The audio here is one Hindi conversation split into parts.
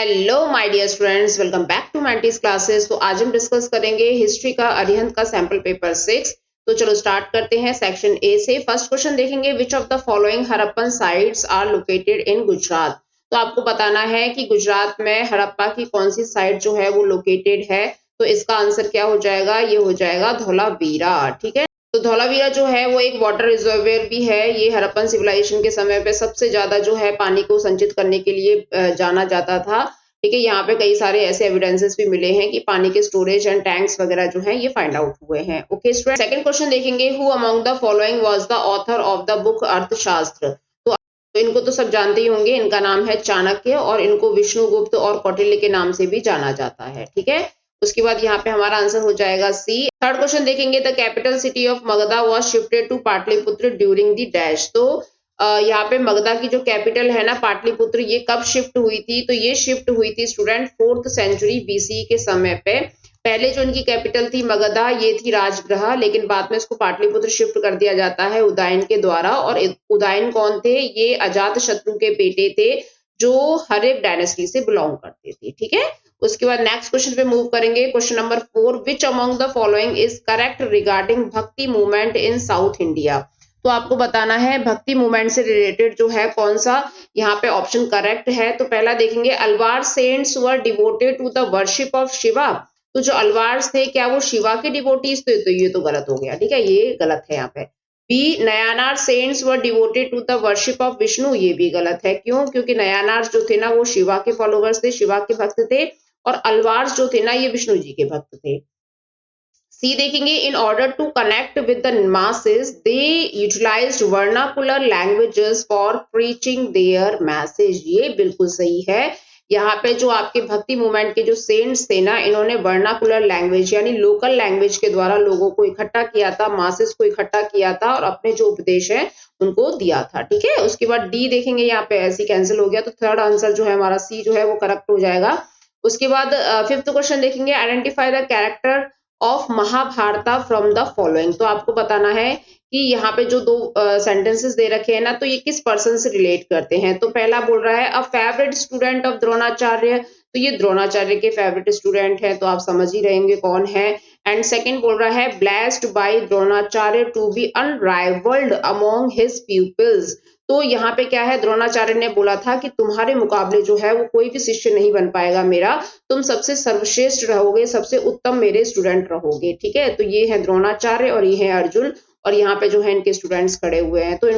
Hello my dear students, welcome back to Mantis classes. तो आज हम डिस्कस करेंगे हिस्ट्री का अरिहंत का सैंपल पेपर 6। तो चलो स्टार्ट करते हैं सेक्शन ए से। फर्स्ट क्वेश्चन देखेंगे, which of the following Harappan sites are located in Gujarat. तो आपको बताना है कि गुजरात में हड़प्पा की कौन सी साइट जो है वो लोकेटेड है। तो इसका आंसर क्या हो जाएगा, ये हो जाएगा धौलावीरा। ठीक है, तो धौलावीरा जो है वो एक वाटर रिजर्वियर भी है। ये हड़प्पन सिविलाइजेशन के समय पे सबसे ज्यादा जो है पानी को संचित करने के लिए जाना जाता था। ठीक है, यहाँ पे कई सारे ऐसे एविडेंसेस भी मिले हैं कि पानी के स्टोरेज एंड टैंक्स वगैरह जो है ये फाइंड आउट हुए हैं। ओके स्टूडेंट, सेकंड क्वेश्चन देखेंगे, who among the following was the author of the book अर्थशास्त्र। तो इनको तो सब जानते ही होंगे, इनका नाम है चाणक्य और इनको विष्णुगुप्त और कौटिल्य के नाम से भी जाना जाता है। ठीक है, उसके बाद यहाँ पे हमारा आंसर हो जाएगा सी। थर्ड क्वेश्चन देखेंगे, the capital city of Magadha was shifted to Pataliputra during the dash. तो यहाँ पे मगधा की जो कैपिटल है ना पाटलिपुत्र, ये कब शिफ्ट हुई थी? तो ये शिफ्ट हुई थी स्टूडेंट 4th सेंचुरी बीसी के समय पे। पहले जो इनकी कैपिटल थी मगधा, ये थी राजगृह, लेकिन बाद में इसको पाटलिपुत्र शिफ्ट कर दिया जाता है उदयन के द्वारा। और उदयन कौन थे? ये अजात शत्रु के बेटे थे जो हर्यक डायनेस्टी से बिलोंग करते थे। ठीक है, उसके बाद नेक्स्ट क्वेश्चन पे मूव करेंगे। Question number 4, which among the following is correct regarding भक्ति मूवमेंट इन साउथ इंडिया। तो आपको बताना है भक्ति मूवमेंट से रिलेटेड जो है कौन सा यहाँ पे ऑप्शन करेक्ट है। तो पहला देखेंगे, Alvar saints were devoted to the worship of Shiva. तो जो अलवार्स थे, क्या वो शिवा के डिवोटीज थे? तो ये तो गलत हो गया। ठीक है, ये गलत है यहाँ पे। B, Nayanar saints were devoted to the worship of Vishnu. ये भी गलत है। क्यों? क्योंकि नयानार जो थे ना वो शिवा के फॉलोवर्स थे, शिवा के भक्त थे, और अलवार्स जो थे ना ये विष्णु जी के भक्त थे। सी देखेंगे, in order to connect with the masses they utilized vernacular languages for preaching their message. ये बिल्कुल सही है। यहाँ पे जो आपके भक्ति मूवमेंट के जो सेंट्स थे ना, इन्होंने वर्नाकुलर लैंग्वेज यानी लोकल लैंग्वेज के द्वारा लोगों को इकट्ठा किया था, मासेस को इकट्ठा किया था और अपने जो उपदेश है उनको दिया था। ठीक है, उसके बाद डी देखेंगे, यहाँ पे ऐसे कैंसिल हो गया, तो थर्ड आंसर जो है हमारा सी जो है वो करेक्ट हो जाएगा। उसके बाद फिफ्थ क्वेश्चन देखेंगे, identify the character of Mahabharata from the following. तो आपको बताना है कि यहाँ पे जो दो सेंटेंसेस दे रखे हैं ना, तो ये किस पर्सन से रिलेट करते हैं। तो पहला बोल रहा है a favourite student of Dronacharya. तो ये द्रोणाचार्य के फेवरेट स्टूडेंट है, तो आप समझ ही रहेंगे कौन है। एंड सेकंड बोल रहा है blessed by Dronacharya to be unrivalled among his pupils. तो यहाँ पे क्या है, द्रोणाचार्य ने बोला था कि तुम्हारे मुकाबले जो है वो कोई भी शिष्य नहीं बन पाएगा मेरा, तुम सबसे सर्वश्रेष्ठ रहोगे, सबसे उत्तम मेरे स्टूडेंट रहोगे। ठीक है, तो ये है द्रोणाचार्य और ये है अर्जुन, और यहाँ पे जो है इनके स्टूडेंट्स खड़े हुए हैं। तो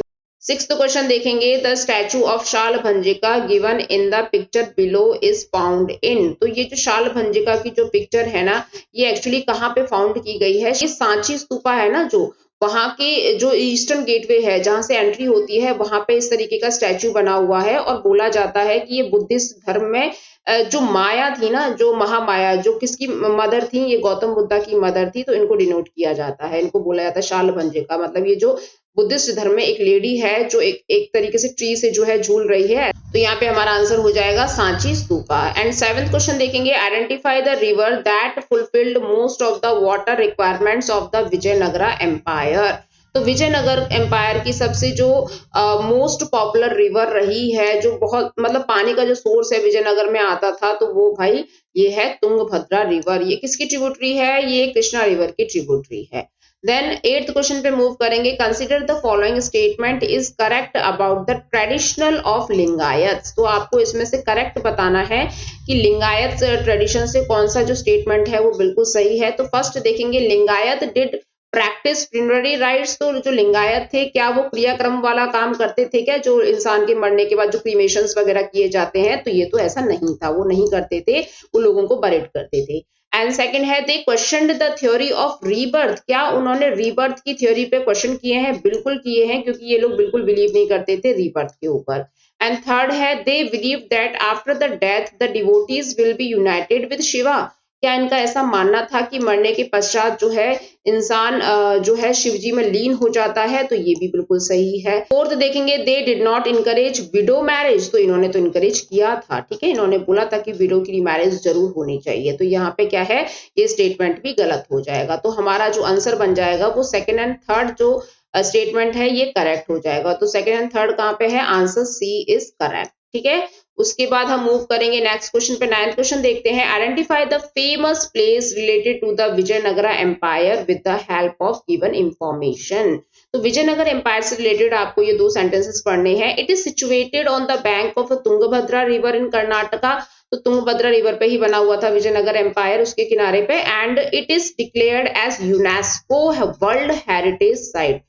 सिक्स्थ क्वेश्चन देखेंगे, the statue of Shalabhanjika given in the picture below is found in. तो ये जो शाल भंजिका की जो पिक्चर है ना, ये एक्चुअली कहाँ पे फाउंड की गई है? ये सांची स्तूपा है ना, जो वहां के जो ईस्टर्न गेटवे है जहां से एंट्री होती है, वहां पे इस तरीके का स्टैचू बना हुआ है। और बोला जाता है कि ये बुद्धिस्ट धर्म में जो माया थी ना, जो महामाया, जो किसकी मदर थी? ये गौतम बुद्धा की मदर थी, तो इनको डिनोट किया जाता है, इनको बोला जाता है शाल भंजिका। मतलब ये जो बुद्धिस्ट धर्म में एक लेडी है जो एक तरीके से ट्री से जो है झूल रही है। तो यहाँ पे हमारा आंसर हो जाएगा Sanchi Stupa. And seventh question देखेंगे, identify the river that fulfilled most of the water requirements of the Vijayanagara empire. तो विजयनगर एम्पायर की सबसे जो मोस्ट पॉपुलर रिवर रही है, जो बहुत मतलब पानी का जो सोर्स है विजयनगर में आता था, तो वो भाई ये है तुंगभद्रा रिवर। ये किसकी ट्रिब्यूटरी है? ये कृष्णा रिवर की ट्रिब्यूटरी है। देन एट्थ क्वेश्चन पे मूव करेंगे, consider the following statement is correct about the traditional of Lingayat. तो आपको इसमें से करेक्ट बताना है कि लिंगायत ट्रेडिशन से कौन सा जो स्टेटमेंट है वो बिल्कुल सही है। तो फर्स्ट देखेंगे, Lingayat did practice funerary rights. तो जो लिंगायत थे, क्या वो क्रियाक्रम वाला काम करते थे क्या? जो इंसान के मरने के बाद जो क्रीमेशंस वगैरह किए जाते हैं, तो ये तो ऐसा नहीं था, वो नहीं करते थे, वो लोगों को बरेड करते थे। एंड सेकंड है, they questioned the theory of rebirth. क्या उन्होंने रीबर्थ की थ्योरी पे क्वेश्चन किए हैं? बिल्कुल किए हैं, क्योंकि ये लोग बिल्कुल बिलीव नहीं करते थे रीबर्थ के ऊपर। एंड थर्ड है, they believe that after the death the devotees will be united with Shiva. क्या इनका ऐसा मानना था कि मरने के पश्चात जो है इंसान जो है शिव जी में लीन हो जाता है? तो ये भी बिल्कुल सही है। फोर्थ देखेंगे, they did not encourage window marriage. तो इन्होंने तो इनकरेज किया था। ठीक है, इन्होंने बोला था कि विडो की मैरिज जरूर होनी चाहिए। तो यहाँ पे क्या है, ये स्टेटमेंट भी गलत हो जाएगा। तो हमारा जो आंसर बन जाएगा वो सेकेंड एंड थर्ड जो स्टेटमेंट है ये करेक्ट हो जाएगा। तो सेकेंड एंड थर्ड कहाँ पे है? Answer C is correct. ठीक है, उसके बाद हम मूव करेंगे नेक्स्ट क्वेश्चन पे। 9th क्वेश्चन देखते हैं। Identify the famous place related to the Vijayanagara empire with the help of given information. तो विजयनगर एम्पायर से रिलेटेड आपको ये दो सेंटेंसेस पढ़ने हैं। It is situated on the bank of Tungabhadra river in Karnataka. तो तुंगभद्रा रिवर पे ही बना हुआ था विजयनगर एम्पायर, उसके किनारे पे। And it is declared as UNESCO world heritage site.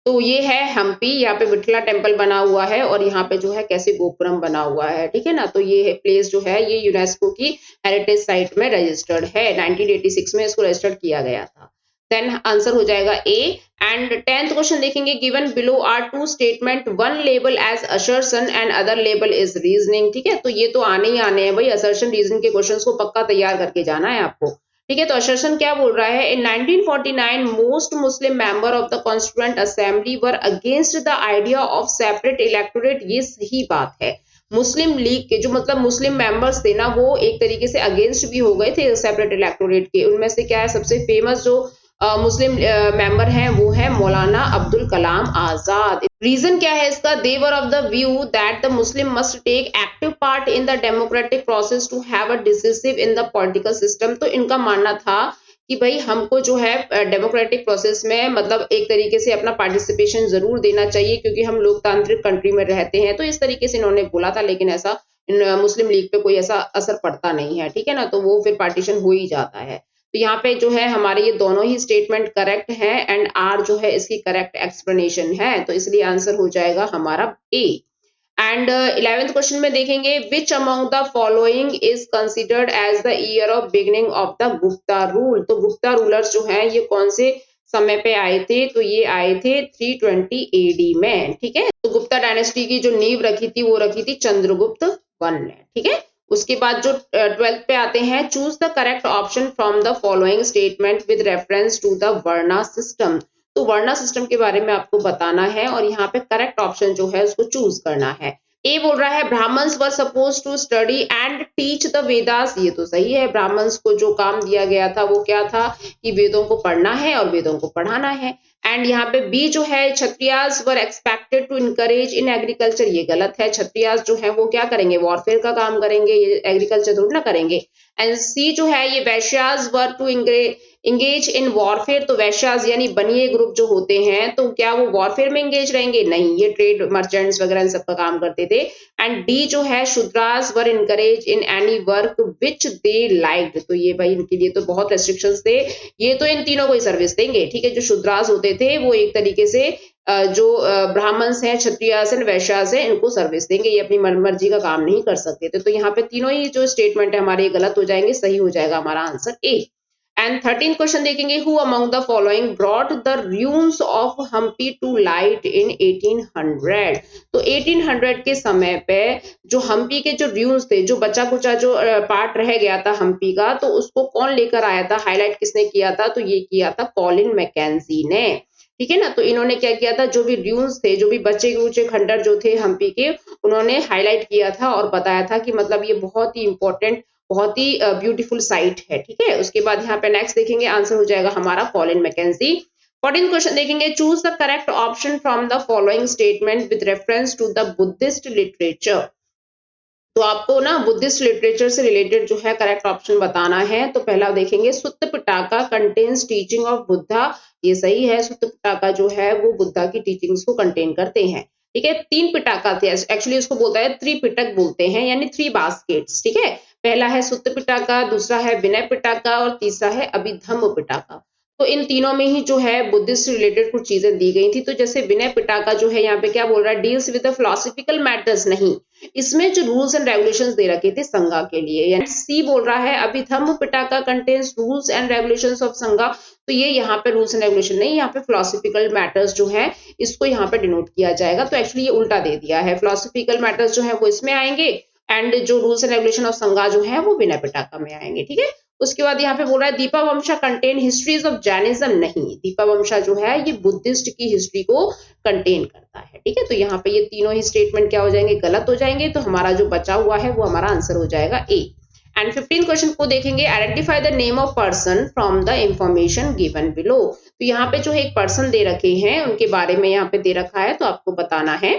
तो ये है हम्पी, यहाँ पे विठला टेम्पल बना हुआ है और यहाँ पे जो है कैसे गोपुरम बना हुआ है, ठीक है ना। तो ये प्लेस जो है ये यूनेस्को की हेरिटेज साइट में रजिस्टर्ड है। 1986 में इसको रजिस्टर्ड किया गया था। देन आंसर हो जाएगा ए। एंड 10th क्वेश्चन देखेंगे। Given below are two statement, one label as assertion and other label is reasoning. ठीक है, तो ये तो आने ही आने हैं भाई, असर्शन रीजनिंग के क्वेश्चंस को पक्का तैयार करके जाना है आपको। ठीक है, तो असर्शन क्या बोल रहा है। इन 1949 most Muslim member of the constituent assembly were against the idea of separate electorate. ये सही बात है। मुस्लिम लीग के जो मतलब मुस्लिम मेंबर्स थे ना, वो एक तरीके से अगेंस्ट भी हो गए थे सेपरेट इलेक्टोरेट के। उनमें से क्या है, सबसे फेमस जो मुस्लिम मेंबर हैं वो है मौलाना अब्दुल कलाम आजाद। रीजन क्या है इसका। They were of the view that the Muslim must take active part in the democratic process to have a decisive in the political system. तो इनका मानना था कि भाई हमको जो है डेमोक्रेटिक प्रोसेस में मतलब एक तरीके से अपना पार्टिसिपेशन जरूर देना चाहिए, क्योंकि हम लोकतांत्रिक कंट्री में रहते हैं। तो इस तरीके से इन्होंने बोला था, लेकिन ऐसा मुस्लिम लीग पे कोई ऐसा असर पड़ता नहीं है। ठीक है ना, तो वो फिर पार्टीशन हो ही जाता है। तो यहाँ पे जो है हमारे ये दोनों ही स्टेटमेंट करेक्ट है एंड आर जो है इसकी करेक्ट एक्सप्लेनेशन है, तो इसलिए आंसर हो जाएगा हमारा ए। एंड 11th क्वेश्चन में देखेंगे। Which among the following is considered as the year of beginning of the Gupta rule. तो गुप्ता रूलर्स जो है ये कौन से समय पे आए थे, तो ये आए थे 320 AD में। ठीक है, तो गुप्ता डायनेस्टी की जो नींव रखी थी वो रखी थी चंद्रगुप्त वन ने। ठीक है, उसके बाद जो 12th पे आते हैं। Choose the correct option from the following statement with reference to the varna system. तो वर्ना सिस्टम के बारे में आपको बताना है और यहाँ पे करेक्ट ऑप्शन जो है उसको चूज करना है। ए बोल रहा है Brahmans were suppose to study and teach the Vedas. ये तो सही है, ब्राह्मण्स को जो काम दिया गया था वो क्या था कि वेदों को पढ़ना है और वेदों को पढ़ाना है। एंड यहाँ पे बी जो है Kshatriyas were expected to encourage in agriculture. ये गलत है, क्षत्रियास जो है वो क्या करेंगे, वॉरफेयर का काम करेंगे, ये एग्रीकल्चर थोड़ी ना करेंगे। एंड सी जो है ये वैश्यास वर टू इंगेज इन वॉरफेयर। तो वैश्यास यानी बनिए ग्रुप जो होते हैं तो क्या वो वॉरफेयर में इंगेज रहेंगे, नहीं, ये ट्रेड मर्चेंट्स वगैरह इन सब का काम करते थे। एंड डी जो है Shudras were encourage in any work which they liked. तो ये भाई इनके लिए तो बहुत रेस्ट्रिक्शंस थे, ये तो इन तीनों को ही सर्विस देंगे। ठीक है, जो शूद्रास होते थे वो एक तरीके से जो ब्राह्मण्स हैं, क्षत्रियास हैं, वैश्यास हैं, इनको सर्विस देंगे, ये अपनी मर्जी का काम नहीं कर सकते थे। तो यहाँ पे तीनों ही जो स्टेटमेंट है हमारे गलत हो जाएंगे, सही हो जाएगा हमारा answer A. And 13th question देखेंगे। Who among the following brought the ruins of Hampi to light in 1800। तो 1800 के समय पे जो हम्पी के जो ruins थे, जो बचा कुचा जो पार्ट रह गया था हम्पी का, तो उसको कौन लेकर आया था, हाईलाइट किसने किया था, तो ये किया था कॉलिन मैकेंजी ने। ठीक है ना, तो इन्होंने क्या किया था, जो भी ruins थे, जो भी बचे कुचे खंडर जो थे हम्पी के, उन्होंने हाईलाइट किया था और बताया था कि मतलब ये बहुत ही इंपॉर्टेंट, बहुत ही ब्यूटीफुल साइट है। ठीक है, उसके बाद यहाँ पे नेक्स्ट देखेंगे, आंसर हो जाएगा हमारा कॉलिन मैकेंजी। 14th क्वेश्चन देखेंगे। Choose the correct option from the following statement with reference to the Buddhist literature. तो आपको ना बुद्धिस्ट लिटरेचर से रिलेटेड जो है करेक्ट ऑप्शन बताना है। तो पहला देखेंगे। सुत्त Pitaka contains teaching of Buddha. ये सही है, सुत्त पिटाका जो है वो बुद्धा की टीचिंग्स को कंटेन करते हैं। ठीक है, 3 पिटाका थे, एक्चुअली इसको बोलता है त्रिपिटक बोलते हैं, यानी 3 बास्केट्स। ठीक है, पहला है सुत्त पिटाका, दूसरा है विनय पिटाका और तीसरा है अभिधम्म पिटाका। तो इन तीनों में ही जो है बुद्धिस्ट से रिलेटेड कुछ चीजें दी गई थी। तो जैसे विनय पिटाका जो है यहाँ पे क्या बोल रहा है, deals with the philosophical matters, नहीं, इसमें जो रूल्स एंड रेगुलेशंस दे रखे थे संघा के लिए। यानी सी बोल रहा है Abhidhamma Pitaka contains rules and regulations of Sangha. तो ये यहाँ पे रूल्स एंड रेगुलेशन नहीं, यहाँ पे फिलोसॉफिकल मैटर्स जो है इसको यहाँ पे डिनोट किया जाएगा। तो एक्चुअली ये उल्टा दे दिया है, फिलोसॉफिकल मैटर्स जो है वो इसमें आएंगे एंड जो रूल्स एंड रेगुलेशन ऑफ संघा जो है वो विनय पिटाका में आएंगे। ठीक है, उसके बाद यहाँ पे बोल रहा है दीपावंशा कंटेन हिस्ट्रीज ऑफ जैनिज्म। नहीं, दीपावंशा जो है ये बुद्धिस्ट की हिस्ट्री को कंटेन करता है। ठीक है, तो यहाँ पे ये तीनों ही स्टेटमेंट क्या हो जाएंगे, गलत हो जाएंगे। तो हमारा जो बचा हुआ है वो हमारा आंसर हो जाएगा ए। एंड 15 क्वेश्चन को देखेंगे। Identify the name of person from the information given below. तो यहाँ पे जो एक पर्सन दे रखे हैं उनके बारे में यहाँ पे दे रखा है, तो आपको बताना है।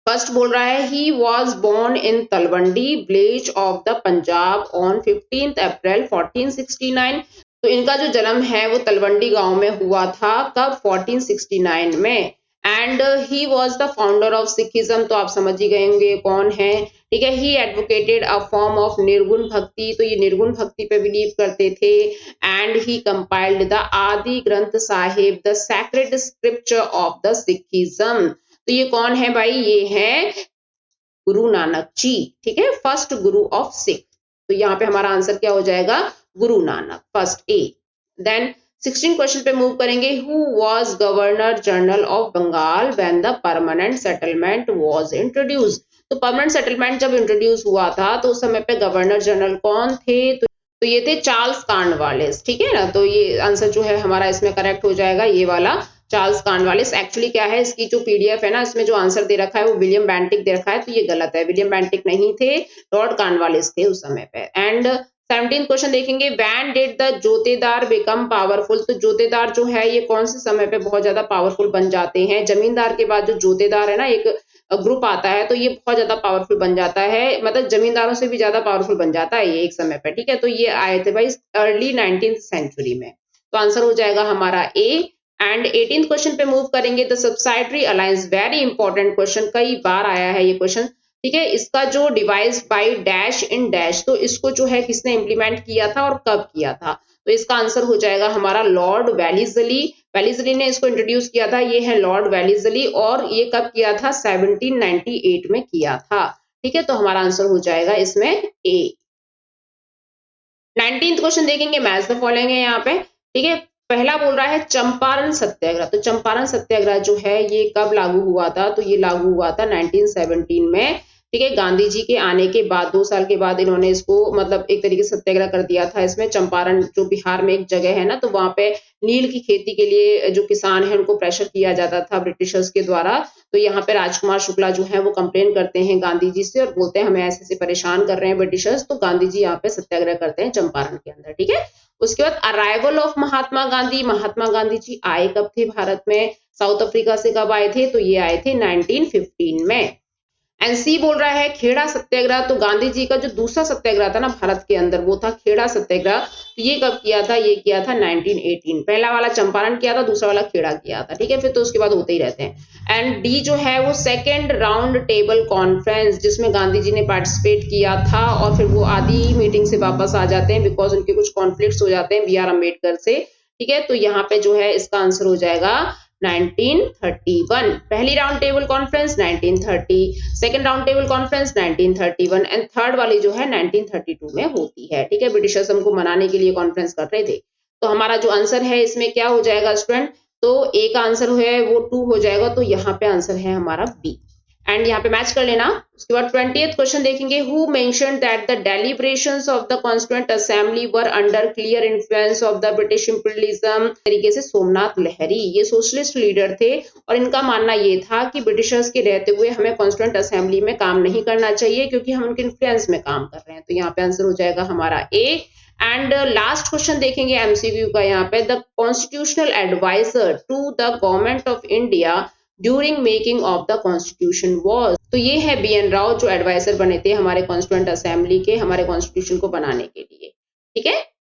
फर्स्ट बोल रहा है he was born in Talwandi village of the Punjab on 15 April 1469। तो इनका जो जन्म है वो तलवंडी गांव में हुआ था, कब? 1469 में। And he was the founder of Sikhism, तो आप समझ ही गए होंगे कौन है, ठीक है। ही एडवोकेटेड अ फॉर्म ऑफ निर्गुण भक्ति, तो ये निर्गुण भक्ति पे बिलीव करते थे। एंड ही कंपाइल्ड द आदि Granth Sahib, the sacred scripture of the Sikhism. तो ये कौन है भाई? ये है गुरु नानक जी, ठीक है, फर्स्ट गुरु ऑफ सिख। तो यहाँ पे हमारा आंसर क्या हो जाएगा? Guru Nanak, first A. Then 16 question पे मूव करेंगे। Who was governor general of Bengal when the permanent settlement was introduced? तो परमानेंट सेटलमेंट जब इंट्रोड्यूस हुआ था तो उस समय पे गवर्नर जनरल कौन थे? तो ये थे चार्ल्स कॉर्नवालिस, ठीक है ना। तो ये आंसर जो है हमारा इसमें करेक्ट हो जाएगा, ये वाला चार्ल्स कॉर्नवालिस। एक्चुअली क्या है, इसकी जो पीडीएफ है ना, इसमें जो आंसर दे रखा है वो विलियम बेंटिक दे रखा है, तो ये गलत है। विलियम बेंटिक नहीं थे, लॉर्ड कॉर्नवालिस थे उस समय पे। एंड 17 क्वेश्चन देखेंगे। When did the jotedar become powerful? तो जोतेदार जो है ये कौन से समय पे बहुत ज्यादा पावरफुल बन जाते हैं? जमींदार के बाद जो जोतेदार है ना, एक ग्रुप आता है, तो ये बहुत ज्यादा पावरफुल बन जाता है, मतलब जमींदारों से भी ज्यादा पावरफुल बन जाता है ये एक समय पे, ठीक है। तो ये आए थे भाई अर्ली 19th सेंचुरी में। तो आंसर हो जाएगा हमारा ए। एंड 18th क्वेश्चन पे मूव करेंगे। The subsidiary alliance, very important question, कई बार आया है ये क्वेश्चन, ठीक है। इसका जो device by dash in dash, तो इसको जो है किसने इंप्लीमेंट किया था और कब किया था? तो इसका आंसर हो जाएगा हमारा लॉर्ड वेलिजली। वेलिजली ने इसको इंट्रोड्यूस किया था, ये है लॉर्ड वेलिजली, और ये कब किया था? 1798 में किया था, ठीक है। तो हमारा आंसर हो जाएगा इसमें ए। 19th क्वेश्चन देखेंगे। मैच द फॉलोइंग है यहाँ पे, ठीक है। पहला बोल रहा है चंपारण सत्याग्रह। तो चंपारण सत्याग्रह जो है ये कब लागू हुआ था? तो ये लागू हुआ था 1917 में, ठीक है। गांधी जी के आने के बाद 2 साल के बाद इन्होंने इसको मतलब एक तरीके से सत्याग्रह कर दिया था। इसमें चंपारण जो बिहार में एक जगह है ना, तो वहां पे नील की खेती के लिए जो किसान है उनको प्रेशर किया जाता था ब्रिटिशर्स के द्वारा। तो यहाँ पे राजकुमार शुक्ला जो है वो कंप्लेन करते हैं गांधी जी से और बोलते हैं हमें ऐसे ऐसे परेशान कर रहे हैं ब्रिटिशर्स। तो गांधी जी यहाँ पे सत्याग्रह करते हैं चंपारण के अंदर, ठीक है। उसके बाद अराइवल ऑफ महात्मा गांधी। महात्मा गांधी जी आए कब थे भारत में? साउथ अफ्रीका से कब आए थे? तो ये आए थे 1915 में। एनसी बोल रहा है खेड़ा सत्याग्रह। तो गांधी जी का जो दूसरा सत्याग्रह था ना भारत के अंदर, वो था खेड़ा सत्याग्रह। तो ये कब किया था? ये किया था 1918। पहला वाला चंपारण किया था, दूसरा वाला खेड़ा किया था, ठीक है। फिर तो उसके बाद होते ही रहते हैं। एंड डी जो है वो सेकेंड राउंड टेबल कॉन्फ्रेंस, जिसमें गांधी जी ने पार्टिसिपेट किया था और फिर वो आधी मीटिंग से वापस आ जाते हैं बिकॉज उनके कुछ कॉन्फ्लिक्ट हो जाते हैं बी आर अम्बेडकर से, ठीक है। तो यहाँ पे जो है इसका आंसर हो जाएगा 1931। पहली round table conference 1930, second round table conference 1931 and third वाली जो है 1932 में होती है, ठीक है। ब्रिटिशर्स हमको मनाने के लिए कॉन्फ्रेंस कर रहे थे। तो हमारा जो आंसर है इसमें क्या हो जाएगा स्टूडेंट? तो ए का आंसर है वो 2 हो जाएगा। तो यहाँ पे आंसर है हमारा बी। एंड यहाँ पे मैच कर लेना। उसके बाद 20th क्वेश्चन देखेंगे। Who mentioned that the deliberations of the constituent assembly were under clear influence of the British imperialism? तरीके से सोमनाथ लहरी, ये सोशलिस्ट लीडर थे और इनका मानना ये था कि ब्रिटिशर्स के रहते हुए हमें कॉन्स्टिट्यूएंट असेंबली में काम नहीं करना चाहिए क्योंकि हम उनके इन्फ्लुएंस में काम कर रहे हैं। तो यहाँ पे आंसर हो जाएगा हमारा ए। एंड लास्ट क्वेश्चन देखेंगे एमसीक्यू का यहाँ पे। The constitutional adviser to the government of India during making of the constitution was? तो ये है BN राव, जो एडवाइजर बने थे हमारे कॉन्स्टिट्यूएंट असेंबली के, हमारे कॉन्स्टिट्यूशन को बनाने के लिए, ठीक है।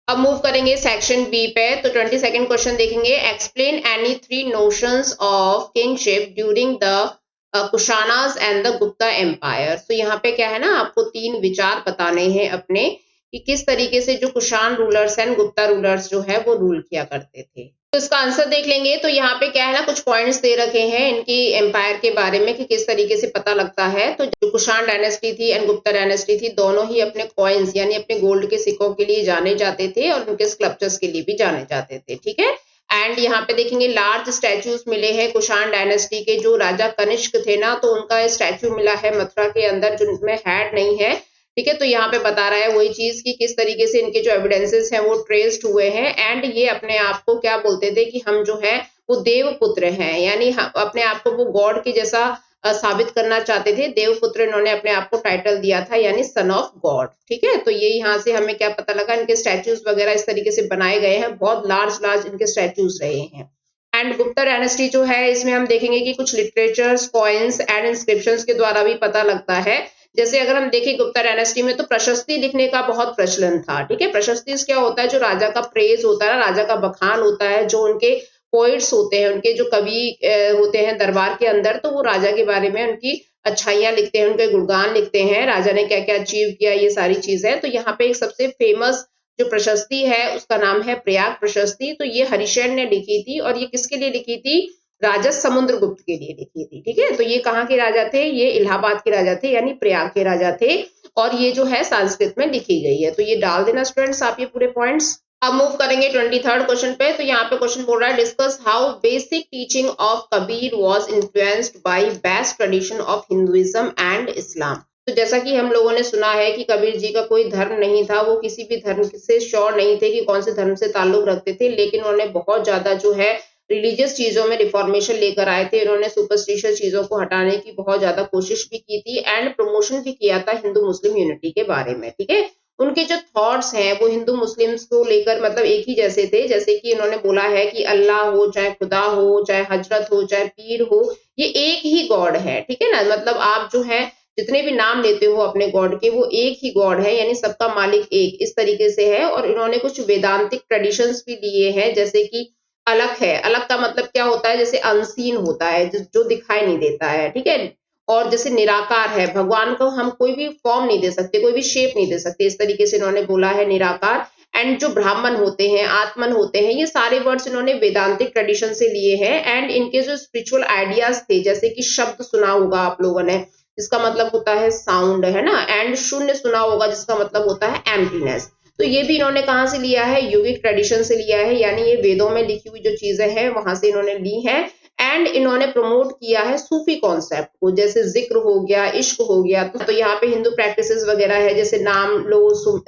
अब मूव करेंगे सेक्शन बी पे। तो 22nd क्वेश्चन देखेंगे। Explain any 3 notions of kingship during the Kushanas and the Gupta empire. तो यहाँ पे क्या है ना, आपको 3 विचार बताने हैं अपने कि किस तरीके से जो Kushan rulers and Gupta rulers जो है वो रूल किया करते थे। तो इसका आंसर देख लेंगे। तो यहाँ पे क्या है ना, कुछ पॉइंट्स दे रखे हैं इनकी एम्पायर के बारे में कि किस तरीके से पता लगता है। तो जो कुशान डायनेस्टी थी एंड गुप्ता डायनेस्टी थी, दोनों ही अपने कॉइन्स यानी अपने गोल्ड के सिक्कों के लिए जाने जाते थे और उनके स्कल्पचर्स के लिए भी जाने जाते थे, ठीक है। एंड यहाँ पे देखेंगे लार्ज स्टैचूज मिले हैं कुशान डायनेस्टी के। जो राजा कनिष्क थे ना, तो उनका स्टैचू मिला है मथुरा के अंदर, जिनमें हेड नहीं है, ठीक है। तो यहाँ पे बता रहा है वही चीज कि किस तरीके से इनके जो एविडेंसेस हैं वो ट्रेस्ड हुए हैं। एंड ये अपने आप को क्या बोलते थे कि हम जो है वो देवपुत्र हैं, यानी अपने आप को वो गॉड के जैसा साबित करना चाहते थे। देवपुत्र इन्होंने अपने आप को टाइटल दिया था, यानी सन ऑफ गॉड, ठीक है। तो ये यहाँ से हमें क्या पता लगा, इनके स्टैचूज वगैरह इस तरीके से बनाए गए हैं, बहुत लार्ज लार्ज इनके स्टैचूज रहे हैं। एंड गुप्ता डायनेस्टी जो है इसमें हम देखेंगे कि कुछ लिटरेचर्स, कॉइन्स एंड इंस्क्रिप्शंस के द्वारा भी पता लगता है। जैसे अगर हम देखें गुप्ता डायनेस्टी में तो प्रशस्ति लिखने का बहुत प्रचलन था, ठीक है। प्रशस्ति क्या होता है, जो राजा का प्रेज होता है, राजा का बखान होता है, जो उनके पोइट्स होते हैं, उनके जो कवि होते हैं दरबार के अंदर, तो वो राजा के बारे में उनकी अच्छाइयां लिखते हैं, उनके गुणगान लिखते हैं, राजा ने क्या क्या अचीव किया, ये सारी चीजें। तो यहाँ पे एक सबसे फेमस जो प्रशस्ति है उसका नाम है प्रयाग प्रशस्ति। तो ये हरिशेन ने लिखी थी और ये किसके लिए लिखी थी, राजा समुद्रगुप्त के लिए लिखी थी, ठीक है। तो ये कहाँ के राजा थे, ये इलाहाबाद के राजा थे, यानी प्रयाग के राजा थे, और ये जो है संस्कृत में लिखी गई है। तो ये डाल देना स्टूडेंट्स आप ये पूरे पॉइंट्स। अब मूव करेंगे 23rd क्वेश्चन पे। तो यहाँ पे क्वेश्चन बोल रहा है discuss how basic teaching of Kabir was influenced by best tradition of Hinduism and Islam. तो जैसा कि हम लोगों ने सुना है कि कबीर जी का कोई धर्म नहीं था, वो किसी भी धर्म से श्योर नहीं थे कि कौन से धर्म से ताल्लुक रखते थे, लेकिन उन्होंने बहुत ज्यादा जो है रिलीजियस चीजों में रिफॉर्मेशन लेकर आए थे। इन्होंने सुपरस्टिशियस चीजों को हटाने की बहुत ज्यादा कोशिश भी की थी एंड प्रमोशन भी किया था हिंदू मुस्लिम यूनिटी के बारे में, ठीक है। उनके जो थॉट्स हैं वो हिंदू मुस्लिम्स को लेकर मतलब एक ही जैसे थे। जैसे कि इन्होंने बोला है कि अल्लाह हो, चाहे खुदा हो, चाहे हजरत हो, चाहे पीर हो, ये एक ही गॉड है, ठीक है ना। मतलब आप जो है जितने भी नाम लेते हो अपने गॉड के, वो एक ही गॉड है, यानी सबका मालिक एक, इस तरीके से है। और इन्होंने कुछ वेदांतिक ट्रेडिशंस भी लिए हैं, जैसे कि अलग है, अलग का मतलब क्या होता है, जैसे अनसीन होता है, जो दिखाई नहीं देता है, ठीक है। और जैसे निराकार है, भगवान को हम कोई भी फॉर्म नहीं दे सकते, कोई भी शेप नहीं दे सकते, इस तरीके से इन्होंने बोला है निराकार। एंड जो ब्राह्मण होते हैं, आत्मन होते हैं, ये सारे वर्ड्स इन्होंने वेदांतिक ट्रेडिशन से लिए हैं। एंड इनके जो स्पिरिचुअल आइडियाज थे, जैसे कि शब्द सुना होगा आप लोगों ने, जिसका मतलब होता है साउंड, है ना। एंड शून्य सुना होगा, जिसका मतलब होता है एम्प्टीनेस। तो ये भी इन्होंने कहाँ से लिया है, योगिक ट्रेडिशन से लिया है, यानी ये वेदों में लिखी हुई जो चीजें हैं वहां से इन्होंने ली है। एंड इन्होंने प्रमोट किया है सूफी कॉन्सेप्ट को, जैसे जिक्र हो गया, इश्क हो गया। तो यहाँ पे हिंदू प्रैक्टिसेस वगैरह है, जैसे नाम लो,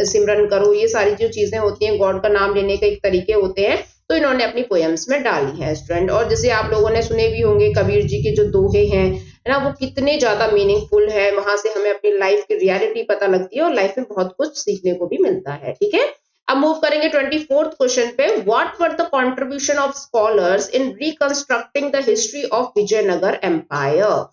सिमरन करो, ये सारी जो चीजें होती हैं, गॉड का नाम लेने के एक तरीके होते हैं, तो इन्होंने अपनी पोएम्स में डाली है स्टूडेंट। और जैसे आप लोगों ने सुने भी होंगे कबीर जी के जो दोहे हैं, है ना, वो कितने ज्यादा मीनिंगफुल है। वहां से हमें अपनी लाइफ की रियलिटी पता लगती है और लाइफ में बहुत कुछ सीखने को भी मिलता है, ठीक है। अब मूव करेंगे 24th क्वेश्चन पे। What were the contribution of scholars in reconstructing the history of Vijayanagara empire.